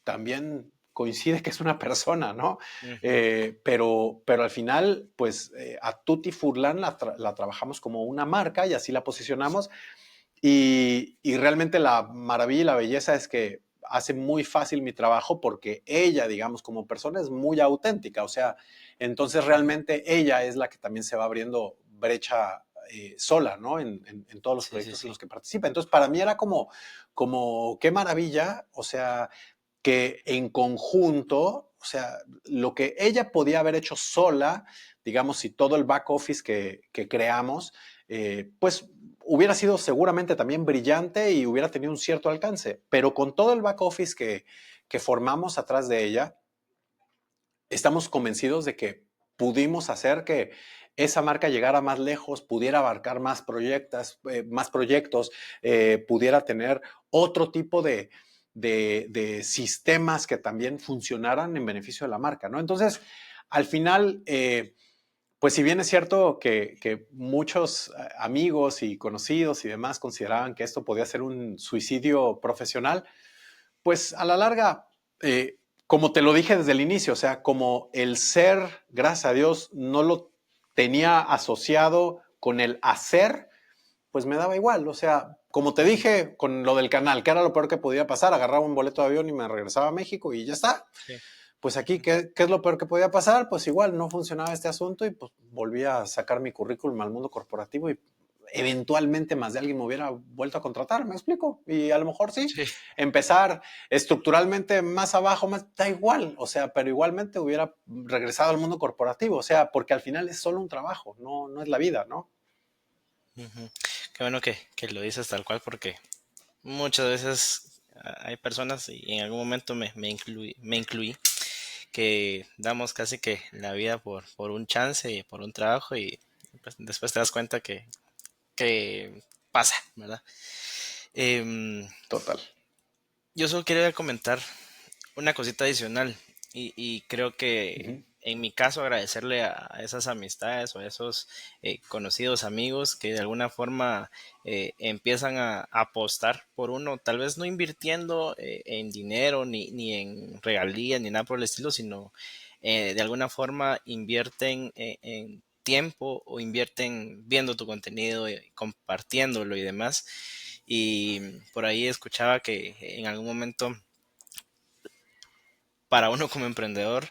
también coincide que es una persona, ¿no? Ujú. Pero al final, pues a Tutti Furlan la trabajamos como una marca y así la posicionamos. Y realmente la maravilla y la belleza es que hace muy fácil mi trabajo porque ella, digamos, como persona es muy auténtica. O sea, entonces realmente ella es la que también se va abriendo brecha sola, ¿no? En todos los Sí, sí, proyectos en sí. los que participa. Entonces, para mí era como qué maravilla, o sea, que en conjunto, o sea, lo que ella podía haber hecho sola, digamos, si todo el back office que creamos, pues hubiera sido seguramente también brillante y hubiera tenido un cierto alcance, pero con todo el back office que formamos atrás de ella, estamos convencidos de que pudimos hacer que esa marca llegara más lejos, pudiera abarcar más proyectos, pudiera tener otro tipo de sistemas que también funcionaran en beneficio de la marca, ¿no? Entonces, al final, pues si bien es cierto que muchos amigos y conocidos y demás consideraban que esto podía ser un suicidio profesional, pues a la larga, como te lo dije desde el inicio, o sea, como el ser, gracias a Dios, no lo tenía asociado con el hacer, pues me daba igual. O sea, como te dije con lo del canal, que era lo peor que podía pasar, agarraba un boleto de avión y me regresaba a México y ya está. Sí. Pues aquí, ¿qué es lo peor que podía pasar? Pues igual no funcionaba este asunto y pues volví a sacar mi currículum al mundo corporativo y eventualmente más de alguien me hubiera vuelto a contratar, ¿me explico? Y a lo mejor sí, Sí. empezar estructuralmente más abajo, más, da igual, o sea, pero igualmente hubiera regresado al mundo corporativo, o sea, porque al final es solo un trabajo, no es la vida, ¿no? Ujú. Qué bueno que lo dices tal cual porque muchas veces hay personas, y en algún momento me incluí, que damos casi que la vida por un chance y por un trabajo y pues, después te das cuenta que pasa, ¿verdad? Em, Total. yo solo quería comentar una cosita adicional y creo Uh que -huh. en mi caso agradecerle a esas amistades o a esos conocidos amigos que de alguna forma empiezan a apostar por uno, tal vez no invirtiendo en dinero ni en regalías ni nada por el estilo, sino de alguna forma invierten en tiempo o invierten viendo tu contenido, compartiéndolo y demás. Y por ahí escuchaba que en algún momento para uno como emprendedor,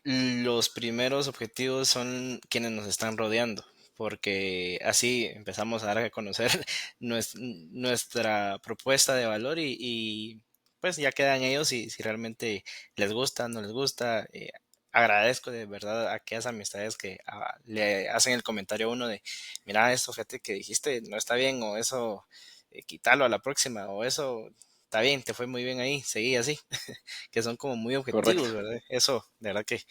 los primeros objetivos son quienes nos están rodeando, porque así empezamos a dar a conocer nuestra propuesta de valor pues ya quedan ellos si realmente les gusta, no les gusta. Agradezco de verdad a aquellas amistades que le hacen el comentario a uno de, mira, esto fíjate que dijiste no está bien, o eso quítalo a la próxima, o eso está bien, te fue muy bien ahí, seguí así. Que son como muy Correcto. objetivos, ¿verdad? Eso, de verdad que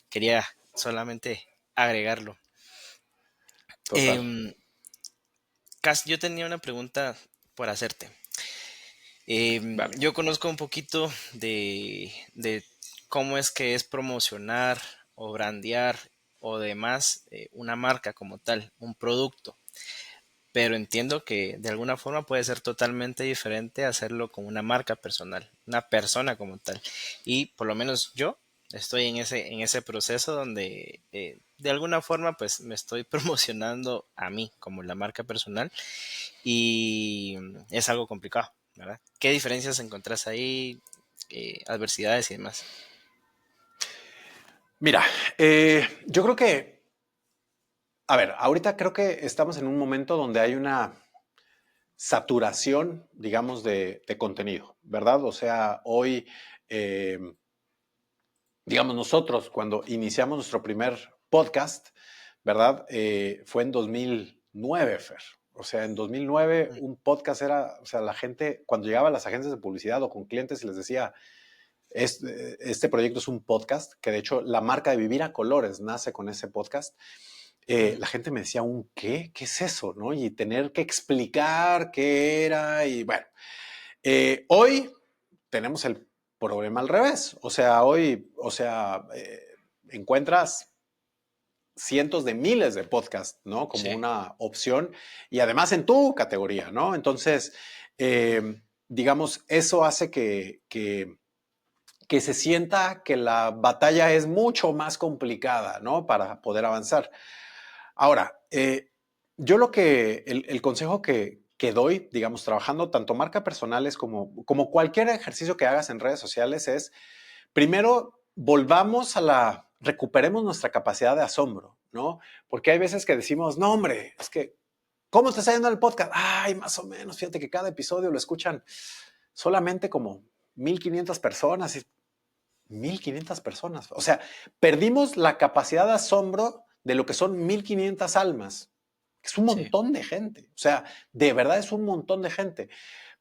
quería solamente agregarlo. Total. Em, yo tenía una pregunta por hacerte. Vale. Yo conozco un poquito de cómo es que es promocionar o brandear o demás una marca como tal, un producto, pero entiendo que de alguna forma puede ser totalmente diferente hacerlo con una marca personal, una persona como tal. Y por lo menos yo estoy en ese proceso donde de alguna forma pues me estoy promocionando a mí como la marca personal y es algo complicado, ¿verdad? ¿Qué diferencias encontrás ahí? Adversidades y demás. Mira, yo creo que, a ver, ahorita creo que estamos en un momento donde hay una saturación, digamos, de contenido, ¿verdad? O sea, hoy, eh, digamos, nosotros cuando iniciamos nuestro primer podcast, ¿verdad? Fue en 2009, Fer. O sea, en 2009 un podcast era, o sea, la gente, cuando llegaba a las agencias de publicidad o con clientes y les decía, este proyecto es un podcast, que de hecho la marca de Vivir a Colores nace con ese podcast. Ujú. La gente me decía, ¿un qué? ¿Qué es eso? ¿No? Y tener que explicar qué era y bueno. Hoy tenemos el problema al revés. O sea, hoy, o sea, encuentras cientos de miles de podcasts, ¿no? Como Sí. una opción y además en tu categoría, ¿no? Entonces, digamos, eso hace que se sienta que la batalla es mucho más complicada, ¿no? Para poder avanzar. Ahora, yo el consejo que doy, digamos, trabajando tanto marcas personales como cualquier ejercicio que hagas en redes sociales es, primero, recuperemos nuestra capacidad de asombro, ¿no? Porque hay veces que decimos, no, hombre, es que, ¿cómo te está yendo el podcast? Ay, más o menos, fíjate que cada episodio lo escuchan solamente como 1,500 personas. 1,500 personas. O sea, perdimos la capacidad de asombro de lo que son 1,500 almas. Es un Sí, montón de gente. O sea, de verdad es un montón de gente.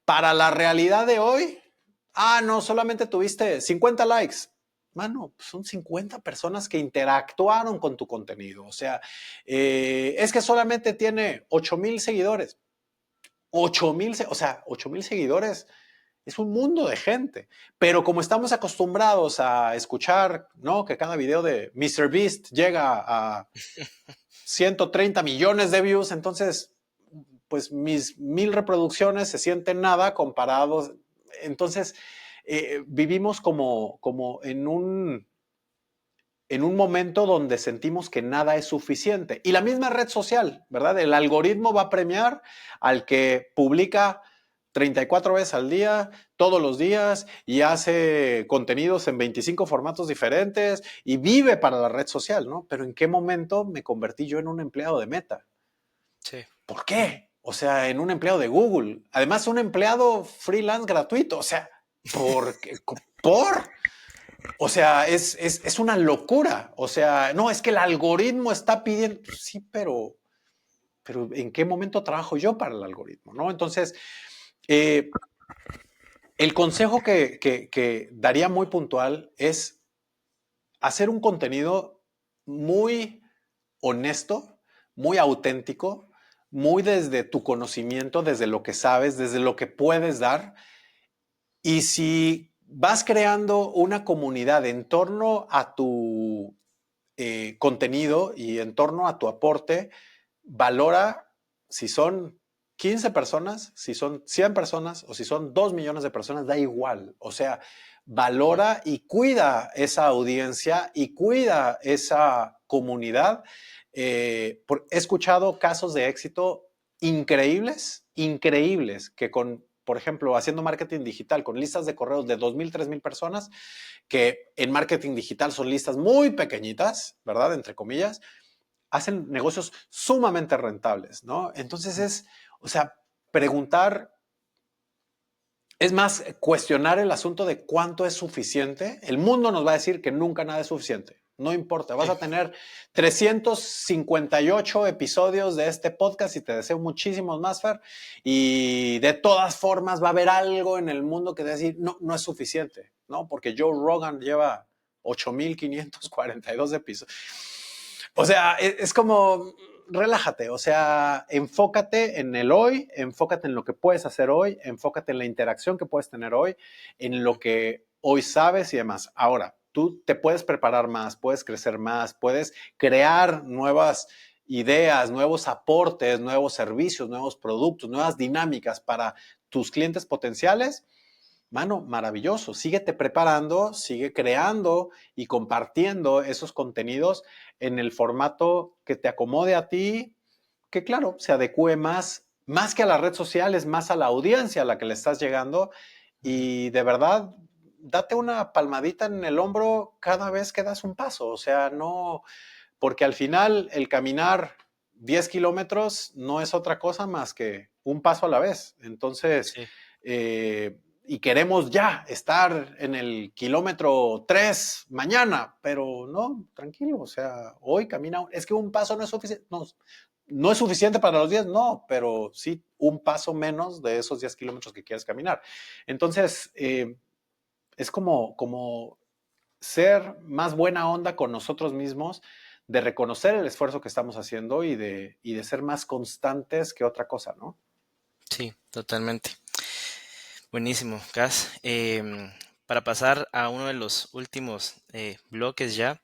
Para la realidad de hoy, no, solamente tuviste 50 likes. Mano, son 50 personas que interactuaron con tu contenido. O sea, es que solamente tiene 8,000 seguidores. 8,000, o sea, 8,000 seguidores es un mundo de gente. Pero como estamos acostumbrados a escuchar, ¿no? Que cada video de MrBeast llega a 130 millones de views, entonces, pues mis 1,000 reproducciones se sienten nada comparados. Entonces, vivimos como en un momento donde sentimos que nada es suficiente. Y la misma red social, ¿verdad? El algoritmo va a premiar al que publica 34 veces al día, todos los días, y hace contenidos en 25 formatos diferentes y vive para la red social, ¿no? Pero ¿en qué momento me convertí yo en un empleado de Meta? sí. ¿Por qué? O sea, en un empleado de Google. Además, un empleado freelance gratuito. O sea, ¿por qué? ¿Por? O sea, es una locura. O sea, no, es que el algoritmo está pidiendo. Sí, pero ¿en qué momento trabajo yo para el algoritmo? ¿No? Entonces, eh, el consejo que daría muy puntual es hacer un contenido muy honesto, muy auténtico, muy desde tu conocimiento, desde lo que sabes, desde lo que puedes dar. Y si vas creando una comunidad en torno a tu contenido y en torno a tu aporte, valora si son 15 personas, si son 100 personas o si son 2 millones de personas, da igual. O sea, valora y cuida esa audiencia y cuida esa comunidad. He escuchado casos de éxito increíbles, increíbles, que por ejemplo, haciendo marketing digital con listas de correos de 2,000, 3,000 personas, que en marketing digital son listas muy pequeñitas, ¿verdad? Entre comillas, hacen negocios sumamente rentables, ¿no? Entonces o sea, preguntar, es más, cuestionar el asunto de cuánto es suficiente. El mundo nos va a decir que nunca nada es suficiente. No importa, vas Sí. a tener 358 episodios de este podcast y te deseo muchísimos más, Fer. Y de todas formas va a haber algo en el mundo que te va a decir, no, no es suficiente, ¿no? Porque Joe Rogan lleva 8,542 episodios. O sea, es como, relájate, o sea, enfócate en el hoy, enfócate en lo que puedes hacer hoy, enfócate en la interacción que puedes tener hoy, en lo que hoy sabes y demás. Ahora, tú te puedes preparar más, puedes crecer más, puedes crear nuevas ideas, nuevos aportes, nuevos servicios, nuevos productos, nuevas dinámicas para tus clientes potenciales. Mano, maravilloso. Síguete preparando, sigue creando y compartiendo esos contenidos en el formato que te acomode a ti, que claro, se adecue más que a las redes sociales, más a la audiencia a la que le estás llegando. Ujú. Y de verdad, date una palmadita en el hombro cada vez que das un paso. O sea, no, porque al final el caminar 10 kilómetros no es otra cosa más que un paso a la vez. Entonces, Sí. y queremos ya estar en el kilómetro 3 mañana, pero no, tranquilo, o sea, hoy camina, es que un paso no es suficiente, no es suficiente para los 10, no, pero sí un paso menos de esos 10 kilómetros que quieres caminar. Entonces, es como ser más buena onda con nosotros mismos, de reconocer el esfuerzo que estamos haciendo y de ser más constantes que otra cosa, ¿no? Sí, totalmente. Buenísimo, Cas. Para pasar a uno de los últimos bloques ya,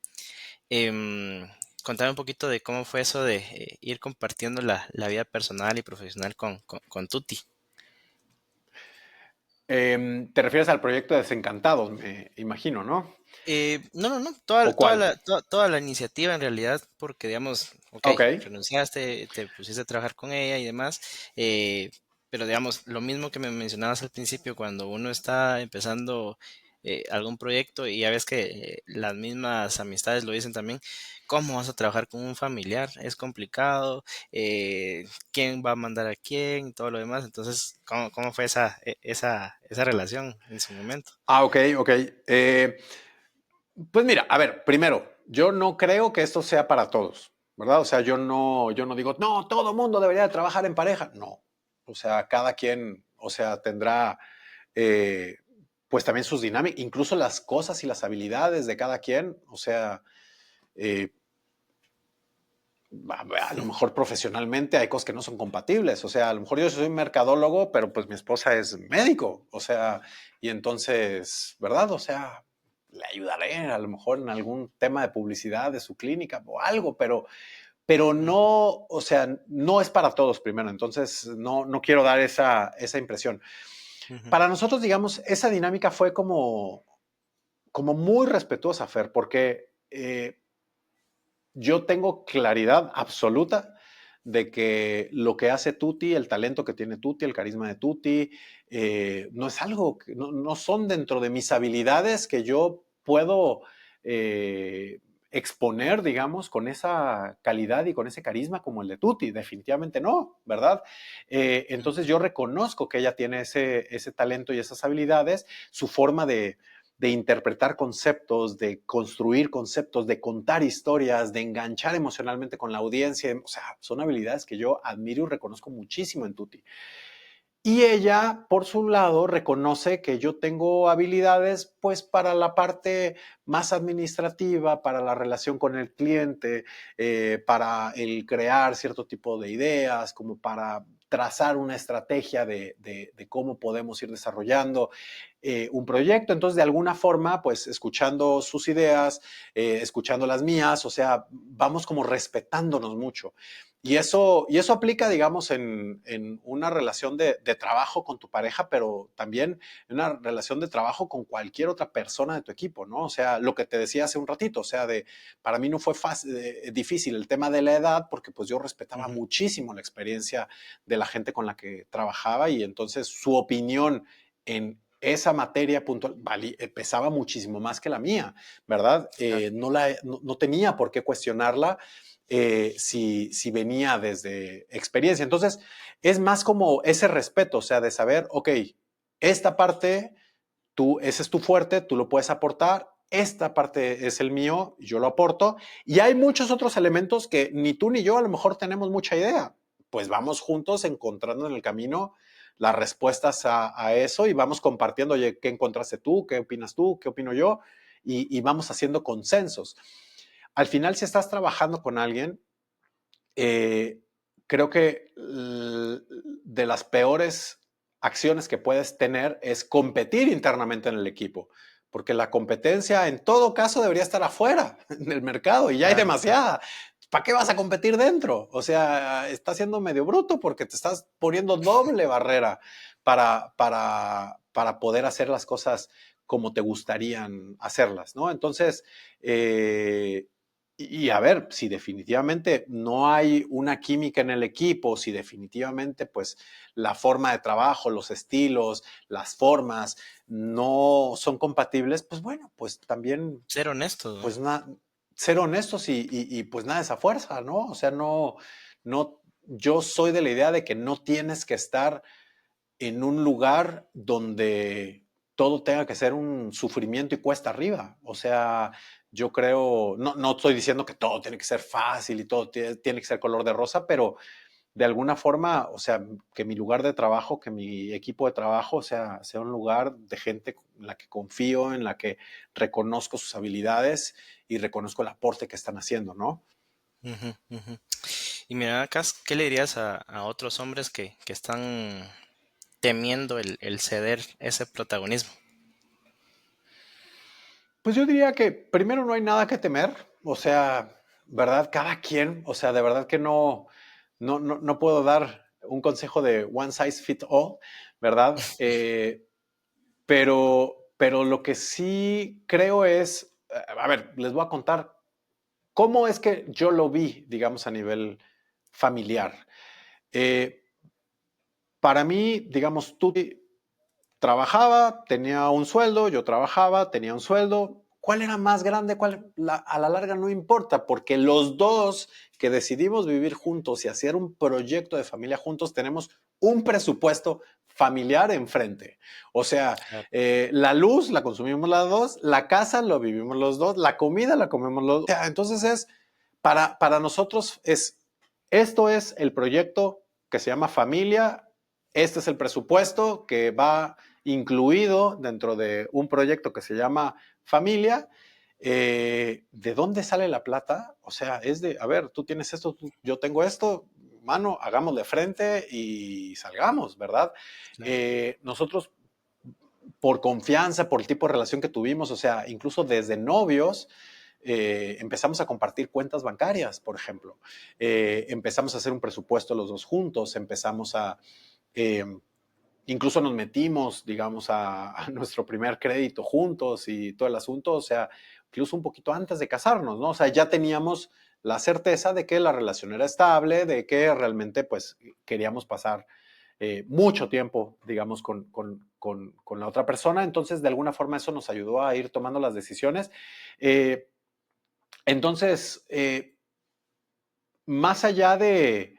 em, contame un poquito de cómo fue eso de ir compartiendo la vida personal y profesional con Tuti. Te refieres al proyecto Desencantados, me imagino, ¿no? No, no, no, toda, ¿O toda cuál? la, toda la iniciativa en realidad, porque digamos, ok, Ok. renunciaste, te pusiste a trabajar con ella y demás. eh, pero digamos, lo mismo que me mencionabas al principio, cuando uno está empezando algún proyecto y ya ves que las mismas amistades lo dicen también, ¿cómo vas a trabajar con un familiar? Es complicado, ¿quién va a mandar a quién? Y todo lo demás. Entonces, ¿cómo fue esa relación en su momento? Ok, ok. Pues mira, a ver, primero, yo no creo que esto sea para todos, ¿verdad? O sea, yo no digo, no, todo mundo debería de trabajar en pareja. No. O sea, cada quien, o sea, tendrá eh, pues también sus dinámicas, incluso las cosas y las habilidades de cada quien. O sea, eh, a lo mejor profesionalmente hay cosas que no son compatibles. O sea, a lo mejor yo soy mercadólogo, pero pues mi esposa es médico. O sea, y entonces, ¿verdad? O sea, le ayudaré a lo mejor en algún tema de publicidad de su clínica o algo, pero Ujú, no, o sea, no es para todos primero. Entonces, no quiero dar esa impresión. ujú, Para nosotros, digamos, esa dinámica fue como muy respetuosa, Fer, porque yo tengo claridad absoluta de que lo que hace Tuti, el talento que tiene Tuti, el carisma de Tuti, no es algo, no son dentro de mis habilidades que yo puedo eh, exponer, digamos, con esa calidad y con ese carisma como el de Tuti. Definitivamente no, ¿verdad? ujú. Entonces yo reconozco que ella tiene ese talento y esas habilidades, su forma de interpretar conceptos, de construir conceptos, de contar historias, de enganchar emocionalmente con la audiencia. O sea, son habilidades que yo admiro y reconozco muchísimo en Tuti. Y ella, por su lado, reconoce que yo tengo habilidades, pues, para la parte más administrativa, para la relación con el cliente, para el crear cierto tipo de ideas, como para trazar una estrategia de cómo podemos ir desarrollando un proyecto. Entonces, de alguna forma, pues, escuchando sus ideas, escuchando las mías, o sea, vamos como respetándonos mucho. Y eso aplica, digamos, en una relación de trabajo con tu pareja, pero también en una relación de trabajo con cualquier otra persona de tu equipo, ¿no? O sea, lo que te decía hace un ratito, o sea, para mí no fue fácil, difícil el tema de la edad, porque pues yo respetaba Ujú. muchísimo la experiencia de la gente con la que trabajaba y entonces su opinión en esa materia puntual pesaba muchísimo más que la mía, ¿verdad? Claro. No tenía por qué cuestionarla si venía desde experiencia. Entonces, es más como ese respeto, o sea, de saber, ok, esta parte, ese es tu fuerte, tú lo puedes aportar, esta parte es el mío, yo lo aporto, y hay muchos otros elementos que ni tú ni yo a lo mejor tenemos mucha idea. Pues vamos juntos encontrando en el camino las respuestas a eso y vamos compartiendo, oye, ¿qué encontraste tú? ¿Qué opinas tú? ¿Qué opino yo? Y vamos haciendo consensos. Al final, si estás trabajando con alguien, eh, creo que de las peores acciones que puedes tener es competir internamente en el equipo, porque la competencia en todo caso debería estar afuera del mercado y ya hay Claro, claro. demasiada. ¿Para qué vas a competir dentro? O sea, estás siendo medio bruto porque te estás poniendo doble barrera para poder hacer las cosas como te gustarían hacerlas, ¿no? Entonces, y a ver, si definitivamente no hay una química en el equipo, si definitivamente pues la forma de trabajo, los estilos, las formas no son compatibles, pues bueno, pues también Ser honesto, ¿no? pues ser honestos y pues nada de esa fuerza, ¿no? O sea, no, yo soy de la idea de que no tienes que estar en un lugar donde todo tenga que ser un sufrimiento y cuesta arriba. O sea, yo creo, no estoy diciendo que todo tiene que ser fácil y todo tiene que ser color de rosa, pero de alguna forma, o sea, que mi lugar de trabajo, que mi equipo de trabajo, sea un lugar de gente en la que confío, en la que reconozco sus habilidades y reconozco el aporte que están haciendo, ¿no? Ujú, ujú. Y mira, acá, ¿qué le dirías a otros hombres que están temiendo el ceder ese protagonismo? Pues yo diría que primero no hay nada que temer, o sea, ¿verdad? Cada quien, o sea, de verdad que no puedo dar un consejo de one size fit all, ¿verdad? Pero lo que sí creo es, a ver, les voy a contar cómo es que yo lo vi, digamos, a nivel familiar. Eh, para mí, digamos, tú trabajaba, tenía un sueldo, yo trabajaba, tenía un sueldo. ¿Cuál era más grande? A la larga no importa, porque los dos que decidimos vivir juntos y hacer un proyecto de familia juntos, tenemos un presupuesto familiar enfrente. O sea, Claro. la luz la consumimos los dos, la casa lo vivimos los dos, la comida la comemos los dos. O sea, entonces para nosotros esto es el proyecto que se llama familia, este es el presupuesto que va incluido dentro de un proyecto que se llama familia. ¿De dónde sale la plata? O sea, es de, a ver, tú tienes esto, yo tengo esto, mano, hagámosle frente y salgamos, ¿verdad? Claro. Nosotros, por confianza, por el tipo de relación que tuvimos, o sea, incluso desde novios, empezamos a compartir cuentas bancarias, por ejemplo. Empezamos a hacer un presupuesto los dos juntos, empezamos a... Eh, incluso nos metimos, digamos, a nuestro primer crédito juntos y todo el asunto, o sea, incluso un poquito antes de casarnos, ¿no? O sea, ya teníamos la certeza de que la relación era estable, de que realmente, pues, queríamos pasar mucho tiempo, digamos, con la otra persona. Entonces, de alguna forma, eso nos ayudó a ir tomando las decisiones. Eh, entonces, más allá de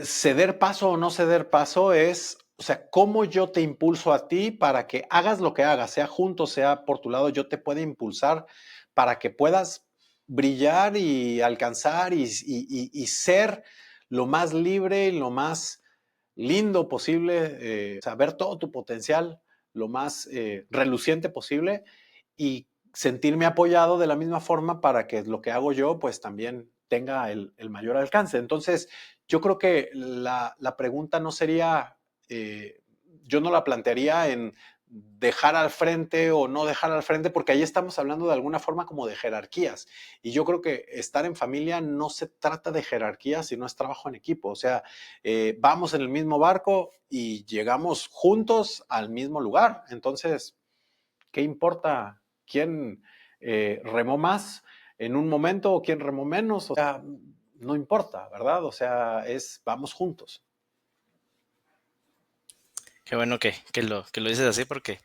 ceder paso o no ceder paso es, o sea, cómo yo te impulso a ti para que hagas lo que hagas, sea junto, sea por tu lado, yo te puedo impulsar para que puedas brillar y alcanzar y ser lo más libre y lo más lindo posible, saber todo tu potencial lo más reluciente posible y sentirme apoyado de la misma forma para que lo que hago yo pues también tenga el mayor alcance. Entonces, yo creo que la pregunta no sería, yo no la plantearía en dejar al frente o no dejar al frente, porque ahí estamos hablando de alguna forma como de jerarquías. Y yo creo que estar en familia no se trata de jerarquías, sino es trabajo en equipo. O sea, vamos en el mismo barco y llegamos juntos al mismo lugar. Entonces, ¿qué importa quién remó más en un momento o quién remó menos? O sea, no importa, ¿verdad? O sea, vamos juntos. Qué bueno que lo dices así porque,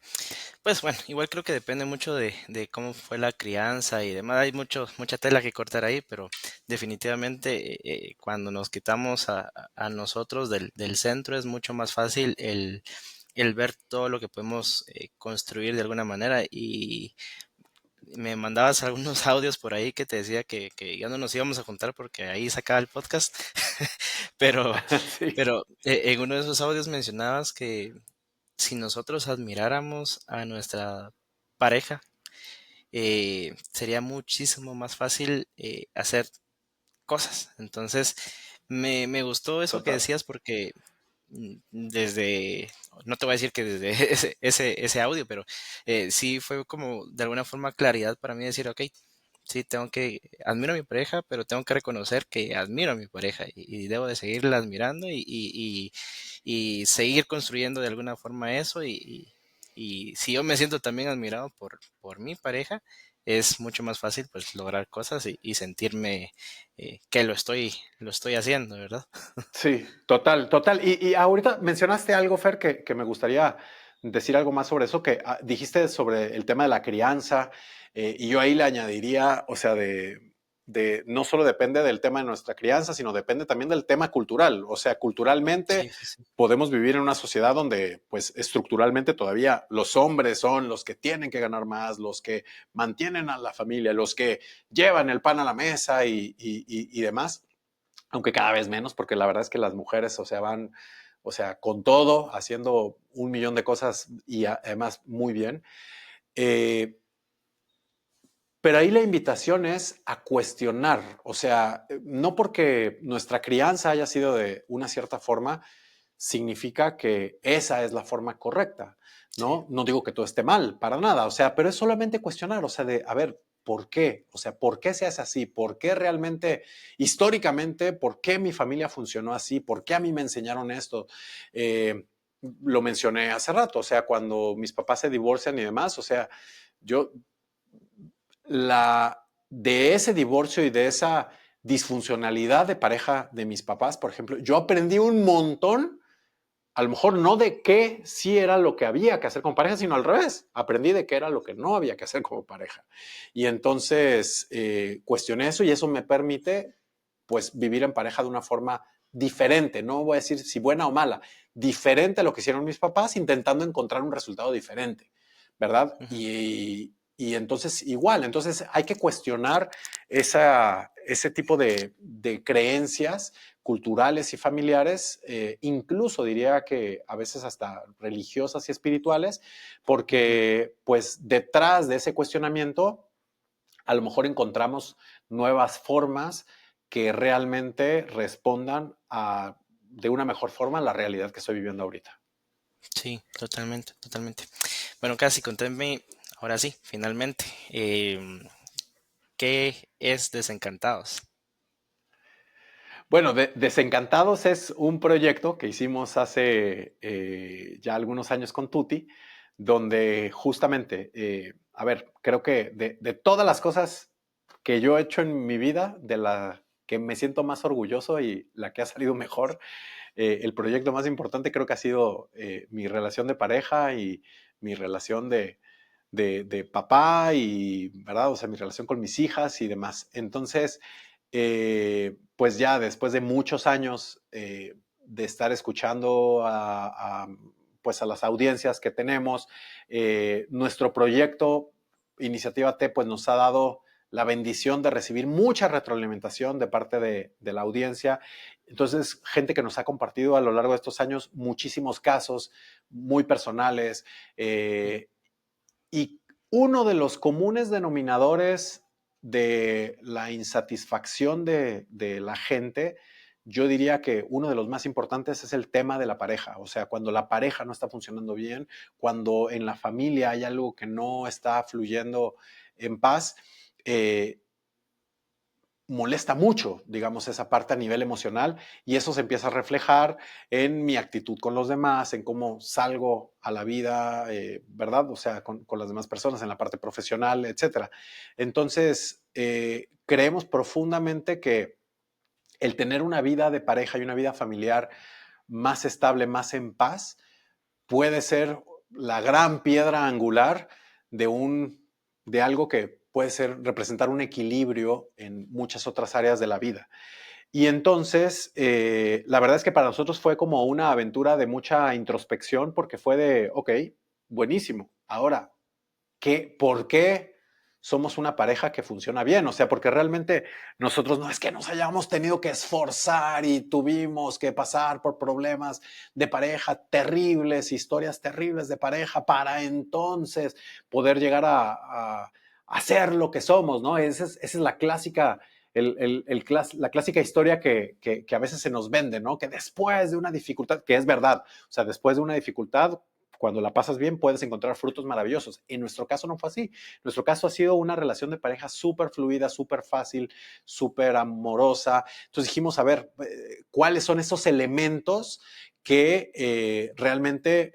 pues bueno, igual creo que depende mucho de cómo fue la crianza y demás. Hay mucha tela que cortar ahí, pero definitivamente cuando nos quitamos a nosotros del centro es mucho más fácil el ver todo lo que podemos construir de alguna manera. Y me mandabas algunos audios por ahí que te decía que ya no nos íbamos a juntar porque ahí sacaba el podcast, pero, Sí, pero en uno de esos audios mencionabas que si nosotros admiráramos a nuestra pareja, sería muchísimo más fácil hacer cosas. Entonces, me gustó eso que total. decías porque desde, no te voy a decir que desde ese audio, pero sí fue como de alguna forma claridad para mí decir, ok, sí, admiro a mi pareja, pero tengo que reconocer que admiro a mi pareja y debo de seguirla admirando y seguir construyendo de alguna forma eso y si yo me siento también admirado por mi pareja, es mucho más fácil pues lograr cosas y sentirme que lo estoy haciendo, ¿verdad? Sí, total, total. Y ahorita mencionaste algo, Fer, que me gustaría decir algo más sobre eso, que dijiste sobre el tema de la crianza, y yo ahí le añadiría, o sea, no solo depende del tema de nuestra crianza, sino depende también del tema cultural. O sea, culturalmente Sí, sí, sí. podemos vivir en una sociedad donde, pues, estructuralmente todavía los hombres son los que tienen que ganar más, los que mantienen a la familia, los que llevan el pan a la mesa y demás, aunque cada vez menos, porque la verdad es que las mujeres, o sea, van, o sea, con todo, haciendo un millón de cosas y además muy bien. Eh, pero ahí la invitación es a cuestionar, o sea, no porque nuestra crianza haya sido de una cierta forma, significa que esa es la forma correcta, Sí. ¿no? No digo que todo esté mal, para nada, o sea, pero es solamente cuestionar, o sea, de, a ver, ¿por qué? O sea, ¿por qué se hace así? ¿Por qué realmente, históricamente, por qué mi familia funcionó así? ¿Por qué a mí me enseñaron esto? Lo mencioné hace rato, o sea, cuando mis papás se divorcian y demás, o sea, yo de ese divorcio y de esa disfuncionalidad de pareja de mis papás, por ejemplo, yo aprendí un montón a lo mejor no de qué sí era lo que había que hacer como pareja, sino al revés. Aprendí de qué era lo que no había que hacer como pareja. Y entonces cuestioné eso y eso me permite pues vivir en pareja de una forma diferente. No voy a decir si buena o mala, diferente a lo que hicieron mis papás, intentando encontrar un resultado diferente, ¿verdad? Ujú. Y entonces igual, entonces hay que cuestionar ese tipo de creencias culturales y familiares, incluso diría que a veces hasta religiosas y espirituales, Ujú. porque pues detrás de ese cuestionamiento a lo mejor encontramos nuevas formas que realmente respondan de una mejor forma a la realidad que estoy viviendo ahorita. Sí, totalmente, totalmente. Bueno, casi contadme, ahora sí, finalmente, ¿qué es Desencantados? Bueno, Desencantados es un proyecto que hicimos hace ya algunos años con Tuti, donde justamente, a ver, creo que de todas las cosas que yo he hecho en mi vida, de la que me siento más orgulloso y la que ha salido mejor, el proyecto más importante creo que ha sido mi relación de pareja y mi relación de papá y, ¿verdad? O sea, mi relación con mis hijas y demás. Entonces, pues ya después de muchos años de estar escuchando pues a las audiencias que tenemos, nuestro proyecto Iniciativa T pues nos ha dado la bendición de recibir mucha retroalimentación de parte de la audiencia. Entonces, gente que nos ha compartido a lo largo de estos años muchísimos casos muy personales, y uno de los comunes denominadores de la insatisfacción de la gente, yo diría que uno de los más importantes es el tema de la pareja. O sea, cuando la pareja no está funcionando bien, cuando en la familia hay algo que no está fluyendo en paz, eh, molesta mucho, digamos, esa parte a nivel emocional y eso se empieza a reflejar en mi actitud con los demás, en cómo salgo a la vida, ¿verdad? O sea, con las demás personas, en la parte profesional, etcétera. Entonces, creemos profundamente que el tener una vida de pareja y una vida familiar más estable, más en paz, puede ser la gran piedra angular de, de algo que puede ser representar un equilibrio en muchas otras áreas de la vida. Y entonces, la verdad es que para nosotros fue como una aventura de mucha introspección porque fue de, ok, buenísimo. Ahora, ¿por qué somos una pareja que funciona bien? O sea, porque realmente nosotros no es que nos hayamos tenido que esforzar y tuvimos que pasar por problemas de pareja terribles, historias terribles de pareja para entonces poder llegar a ser lo que somos, ¿no? Esa es la clásica la clásica historia que a veces se nos vende, ¿no? Que después de una dificultad, que es verdad, o sea, después de una dificultad, cuando la pasas bien puedes encontrar frutos maravillosos. En nuestro caso no fue así. En nuestro caso ha sido una relación de pareja súper fluida, súper fácil, súper amorosa. Entonces dijimos, a ver, ¿cuáles son esos elementos que realmente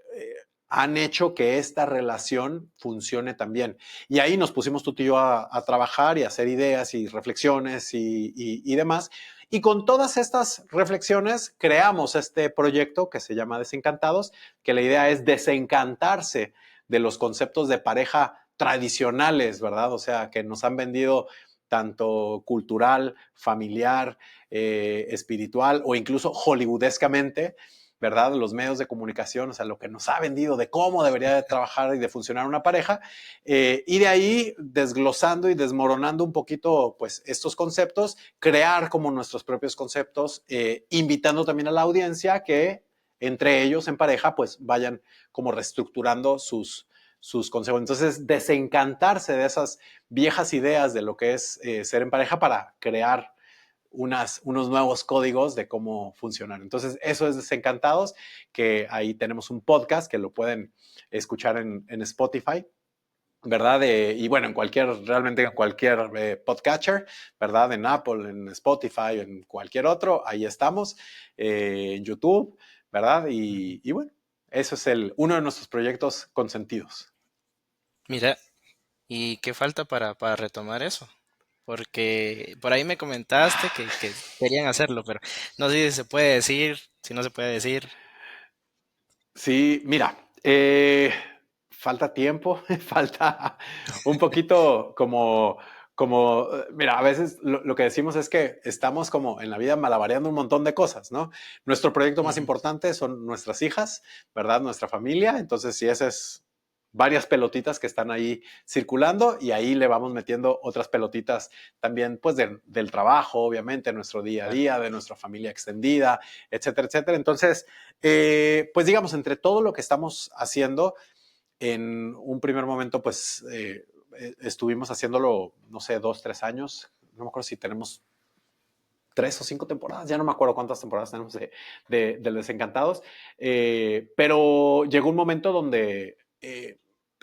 han hecho que esta relación funcione tan bien? Y ahí nos pusimos tú y yo a trabajar y a hacer ideas y reflexiones y demás. Y con todas estas reflexiones creamos este proyecto que se llama Desencantados, que la idea es desencantarse de los conceptos de pareja tradicionales, ¿verdad? O sea, que nos han vendido tanto cultural, familiar, espiritual o incluso hollywoodescamente, ¿verdad? Los medios de comunicación, o sea, lo que nos ha vendido de cómo debería de trabajar y de funcionar una pareja, y de ahí desglosando y desmoronando un poquito, pues, estos conceptos, crear como nuestros propios conceptos, invitando también a la audiencia que entre ellos en pareja, pues, vayan como reestructurando sus conceptos. Entonces, desencantarse de esas viejas ideas de lo que es ser en pareja para crear unos nuevos códigos de cómo funcionar. Entonces, eso es Desencantados, que ahí tenemos un podcast que lo pueden escuchar en Spotify, ¿verdad? Y bueno, realmente en cualquier podcatcher, ¿verdad? En Apple, en Spotify, en cualquier otro, ahí estamos, en YouTube, ¿verdad? Y bueno, eso es uno de nuestros proyectos consentidos. Mira, ¿y qué falta para retomar eso? Porque por ahí me comentaste que querían hacerlo, pero no sé si se puede decir, si no se puede decir. Sí, mira, falta tiempo, falta un poquito mira, a veces lo que decimos es que estamos como en la vida malabareando un montón de cosas, ¿no? Nuestro proyecto más Ujú. importante son nuestras hijas, ¿verdad? Nuestra familia. Entonces, sí, ese es varias pelotitas que están ahí circulando y ahí le vamos metiendo otras pelotitas también, pues, del trabajo, obviamente, nuestro día a Claro. día, de nuestra familia extendida, etcétera, etcétera. Entonces, pues digamos, entre todo lo que estamos haciendo, en un primer momento, pues estuvimos haciéndolo, no sé, 2, 3 años. No me acuerdo si tenemos 3 o 5 temporadas, ya no me acuerdo cuántas temporadas tenemos de Desencantados, pero llegó un momento donde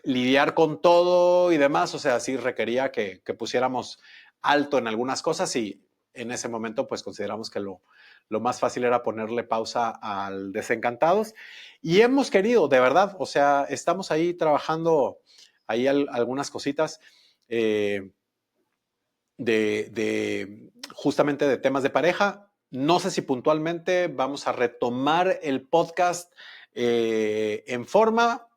lidiar con todo y demás, o sea, sí requería que pusiéramos alto en algunas cosas y en ese momento pues consideramos que lo más fácil era ponerle pausa al Desencantados y hemos querido, de verdad, o sea, estamos ahí trabajando ahí algunas cositas. Eh, justamente de temas de pareja. No sé si puntualmente vamos a retomar el podcast en forma.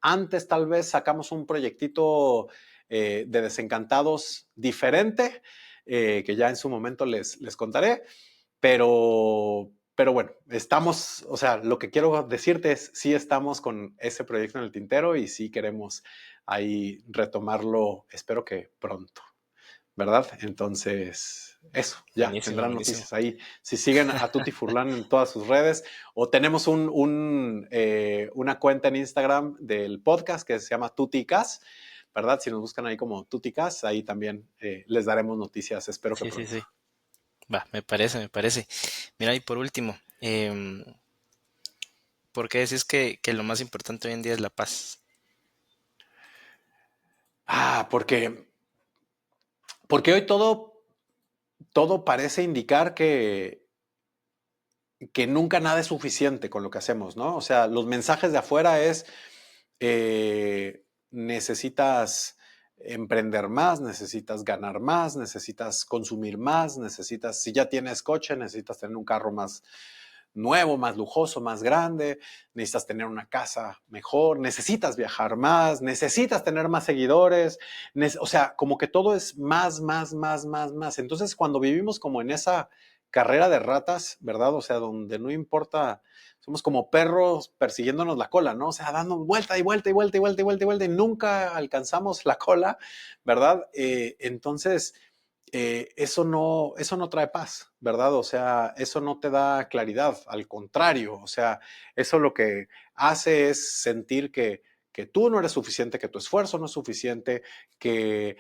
Antes tal vez sacamos un proyectito de Desencantados diferente, que ya en su momento les contaré, pero bueno, estamos, o sea, lo que quiero decirte es, sí estamos con ese proyecto en el tintero y sí queremos ahí retomarlo, espero que pronto. ¿Verdad? Entonces, eso, ya Buenísimo, tendrán buenísimo. noticias ahí. Si siguen a Tutti Furlan en todas sus redes, o tenemos una cuenta en Instagram del podcast que se llama Tuticas, ¿verdad? Si nos buscan ahí como Tuticas, ahí también les daremos noticias, espero que Sí, sí, pronto. sí. Va, me parece, me parece. Mira, y por último, ¿por qué decís que lo más importante hoy en día es la paz? Porque hoy todo parece indicar que nunca nada es suficiente con lo que hacemos, ¿no? O sea, los mensajes de afuera es, necesitas emprender más, necesitas ganar más, necesitas consumir más, necesitas, si ya tienes coche, necesitas tener un carro más nuevo, más lujoso, más grande, necesitas tener una casa mejor, necesitas viajar más, necesitas tener más seguidores, o sea, como que todo es más, más, más, más, más. Entonces, cuando vivimos como en esa carrera de ratas, ¿verdad? O sea, donde no importa, somos como perros persiguiéndonos la cola, ¿no? O sea, dando vuelta y vuelta y vuelta y vuelta y vuelta y vuelta y nunca alcanzamos la cola, ¿verdad? Entonces, eso no trae paz, ¿verdad? O sea, eso no te da claridad, al contrario, o sea, eso lo que hace es sentir que tú no eres suficiente, que tu esfuerzo no es suficiente, que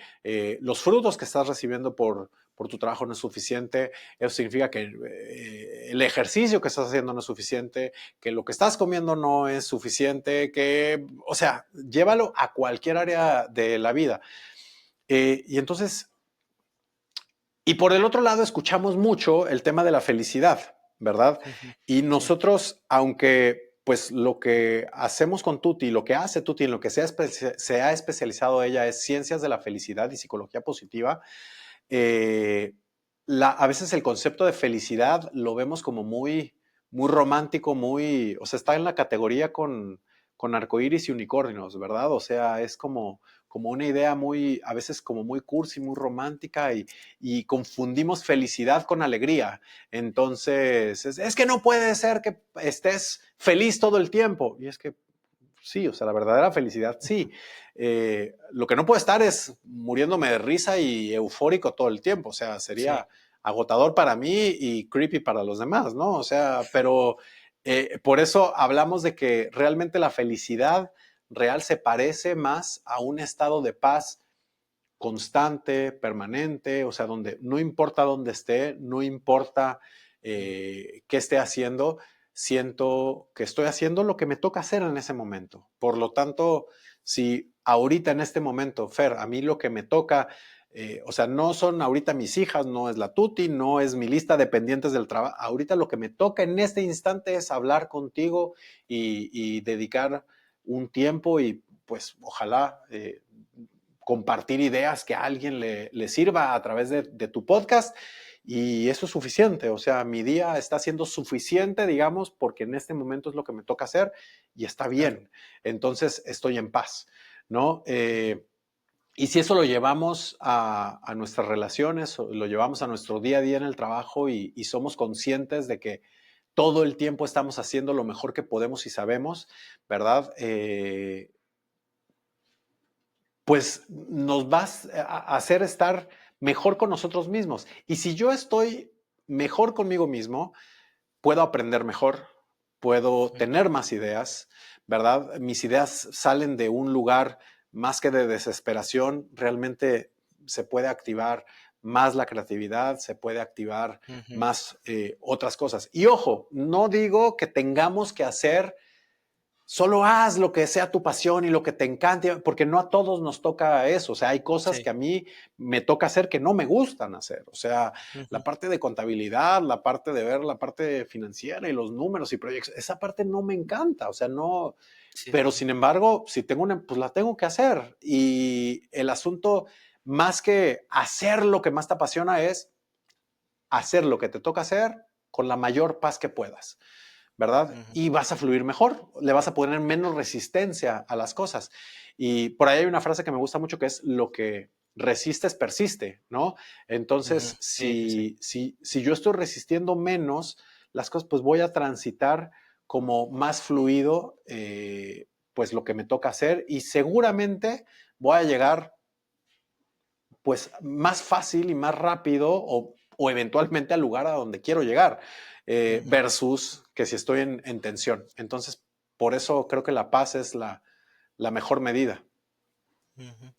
los frutos que estás recibiendo por tu trabajo no es suficiente, eso significa que el ejercicio que estás haciendo no es suficiente, que lo que estás comiendo no es suficiente, o sea, llévalo a cualquier área de la vida. Y entonces, y por el otro lado, escuchamos mucho el tema de la felicidad, ¿verdad? Ujú. Y Sí, nosotros, aunque pues lo que hacemos con Tuti, lo que hace Tuti, en lo que se ha especializado ella es ciencias de la felicidad y psicología positiva, eh, a veces el concepto de felicidad lo vemos como muy, muy romántico, o sea, está en la categoría con arcoíris y unicornios, ¿verdad? O sea, es como una idea muy, a veces como muy cursi, muy romántica y confundimos felicidad con alegría. Entonces, es que no puede ser que estés feliz todo el tiempo. Y es que sí, o sea, la verdadera felicidad sí. Lo que no puedo estar es muriéndome de risa y eufórico todo el tiempo, o sea, sí. sería agotador para mí y creepy para los demás, ¿no? O sea, pero por eso hablamos de que realmente la felicidad real se parece más a un estado de paz constante, permanente, o sea, donde no importa dónde esté, no importa qué esté haciendo, siento que estoy haciendo lo que me toca hacer en ese momento. Por lo tanto, si ahorita en este momento, Fer, a mí lo que me toca, o sea, no son ahorita mis hijas, no es la tuti, no es mi lista de pendientes del trabajo, ahorita lo que me toca en este instante es hablar contigo y dedicar un tiempo y pues ojalá compartir ideas que a alguien le sirva a través de tu podcast y eso es suficiente, o sea, mi día está siendo suficiente, digamos, porque en este momento es lo que me toca hacer y está Claro. bien, entonces estoy en paz, ¿no? Y si eso lo llevamos a nuestras relaciones, lo llevamos a nuestro día a día en el trabajo y somos conscientes de que todo el tiempo estamos haciendo lo mejor que podemos y sabemos, ¿verdad? Pues nos vas a hacer estar mejor con nosotros mismos. Y si yo estoy mejor conmigo mismo, puedo aprender mejor, puedo Mm, tener más ideas, ¿verdad? Mis ideas salen de un lugar más que de desesperación, realmente se puede activar más la creatividad, se puede activar ujú. más otras cosas. Y ojo, no digo que tengamos que hacer, solo haz lo que sea tu pasión y lo que te encante, porque no a todos nos toca eso. O sea, hay cosas Sí. que a mí me toca hacer que no me gustan hacer. O sea, la Ujú. parte de contabilidad, la parte de ver la parte financiera y los números y proyectos, esa parte no me encanta. O sea, no, Sí, sí, pero sí. sin embargo, si tengo una, pues la tengo que hacer. Y el asunto, más que hacer lo que más te apasiona, es hacer lo que te toca hacer con la mayor paz que puedas. ¿Verdad? Ujú. Y vas a fluir mejor, le vas a poner menos resistencia a las cosas. Y por ahí hay una frase que me gusta mucho que es lo que resistes persiste, ¿no? Ujú. Entonces, Sí, sí, sí. si yo estoy resistiendo menos las cosas, pues voy a transitar como más fluido, pues lo que me toca hacer y seguramente voy a llegar pues más fácil y más rápido o eventualmente al lugar a donde quiero llegar, Ujú. versus que si estoy en tensión. Entonces, por eso creo que la paz es la mejor medida. Ujú.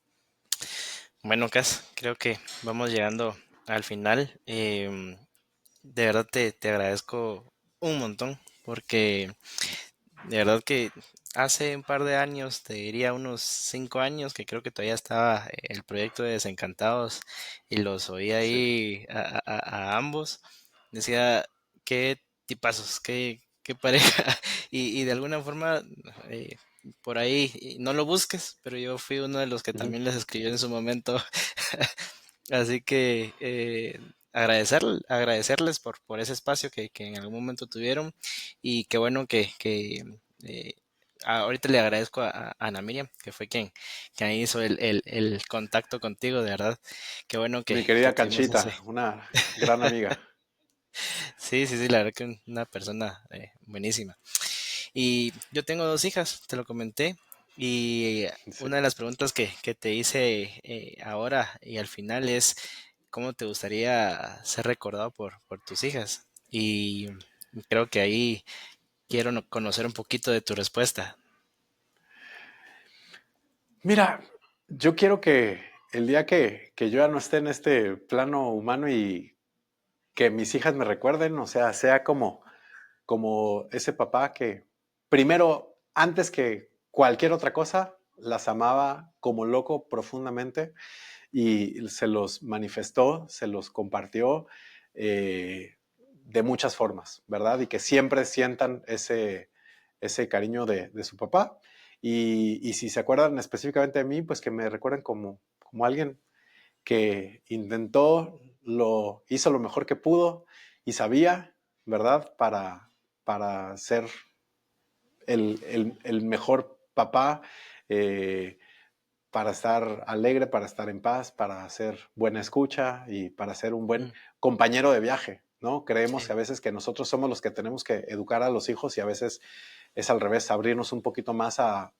Bueno, Cas, creo que vamos llegando al final. De verdad te agradezco un montón porque de verdad que hace un par de años, te diría unos 5 años, que creo que todavía estaba el proyecto de Desencantados y los oía Sí. ahí a ambos. Decía, qué tipazos, qué pareja. Y de alguna forma, eh, por ahí, y no lo busques, pero yo fui uno de los que Ujú. también les escribió en su momento. Así que agradecerles por ese espacio que en algún momento tuvieron y qué bueno que eh, ahorita le agradezco a Ana Miriam, que fue quien hizo el contacto contigo, de verdad. Qué bueno Mi que querida tuvimos ese. Canchita, una gran amiga. Sí, sí, sí, la verdad que una persona buenísima. Y yo tengo 2 hijas, te lo comenté, y Sí. una de las preguntas que te hice ahora y al final es, ¿cómo te gustaría ser recordado por tus hijas? Y creo que ahí quiero conocer un poquito de tu respuesta. Mira, yo quiero que el día que yo ya no esté en este plano humano y que mis hijas me recuerden, o sea como ese papá que primero, antes que cualquier otra cosa, las amaba como loco profundamente y se los manifestó, se los compartió de muchas formas, ¿verdad? Y que siempre sientan ese cariño de su papá. Y si se acuerdan específicamente de mí, pues que me recuerden como alguien que intentó, lo hizo lo mejor que pudo y sabía, ¿verdad? Para ser el mejor papá, eh, para estar alegre, para estar en paz, para hacer buena escucha y para ser un buen Mm, compañero de viaje, ¿no? Creemos que sí, a veces que nosotros somos los que tenemos que educar a los hijos y a veces es al revés, abrirnos un poquito más a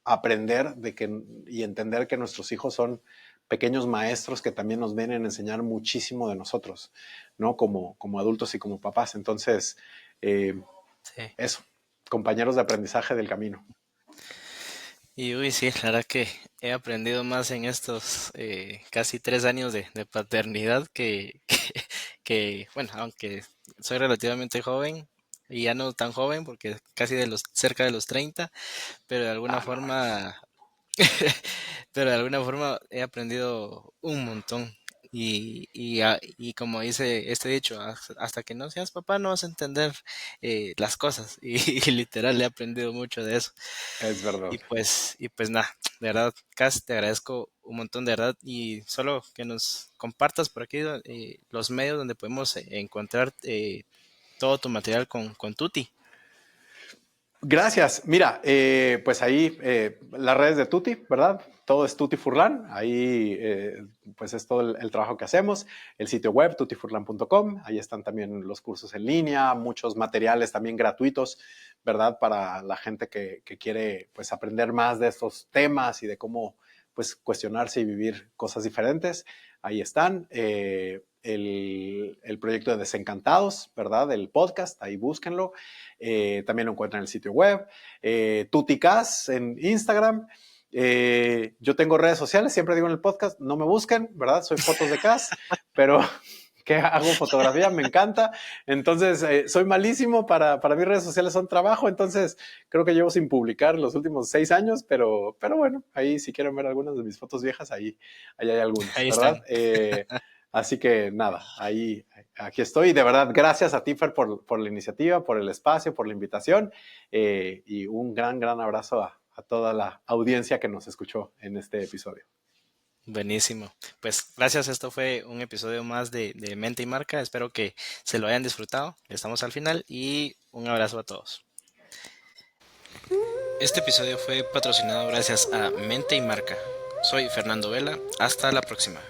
aprender de que, y entender que nuestros hijos son pequeños maestros que también nos vienen a enseñar muchísimo de nosotros, ¿no? Como adultos y como papás. Entonces, eh, sí. eso, compañeros de aprendizaje del camino. Y uy, sí, la verdad que he aprendido más en estos casi 3 años de paternidad bueno, aunque soy relativamente joven y ya no tan joven porque casi cerca de los 30, pero de alguna Ah, no manches. forma pero de alguna forma he aprendido un montón. Y como dice este dicho, hasta que no seas papá no vas a entender las cosas. Y literal he aprendido mucho de eso. Es verdad. Y pues nada, de verdad, Cas, te agradezco un montón de verdad y solo que nos compartas por aquí los medios donde podemos encontrar todo tu material con Tuti. Gracias. Mira, pues ahí las redes de Tuti, ¿verdad? Todo es Tuti Furlan. Ahí pues es todo el trabajo que hacemos. El sitio web, tutifurlan.com. Ahí están también los cursos en línea, muchos materiales también gratuitos, ¿verdad? Para la gente que quiere pues aprender más de estos temas y de cómo pues cuestionarse y vivir cosas diferentes. Ahí están. El proyecto de Desencantados, ¿verdad? El podcast, ahí búsquenlo. También lo encuentran en el sitio web. Tuticas en Instagram. Yo tengo redes sociales, siempre digo en el podcast, no me busquen, ¿verdad? Soy Fotos de Cas, pero que hago fotografía, me encanta. Entonces, soy malísimo para mis redes sociales, son trabajo, entonces creo que llevo sin publicar los últimos 6 años, pero bueno, ahí si quieren ver algunas de mis fotos viejas, ahí hay algunas, Ahí ¿verdad? están. Así que nada, aquí estoy. De verdad, gracias a ti, Fer, por la iniciativa, por el espacio, por la invitación y un gran abrazo a toda la audiencia que nos escuchó en este episodio. Buenísimo. Pues gracias, esto fue un episodio más de Mente y Marca. Espero que se lo hayan disfrutado. Estamos al final y un abrazo a todos. Este episodio fue patrocinado gracias a Mente y Marca. Soy Fernando Vela. Hasta la próxima.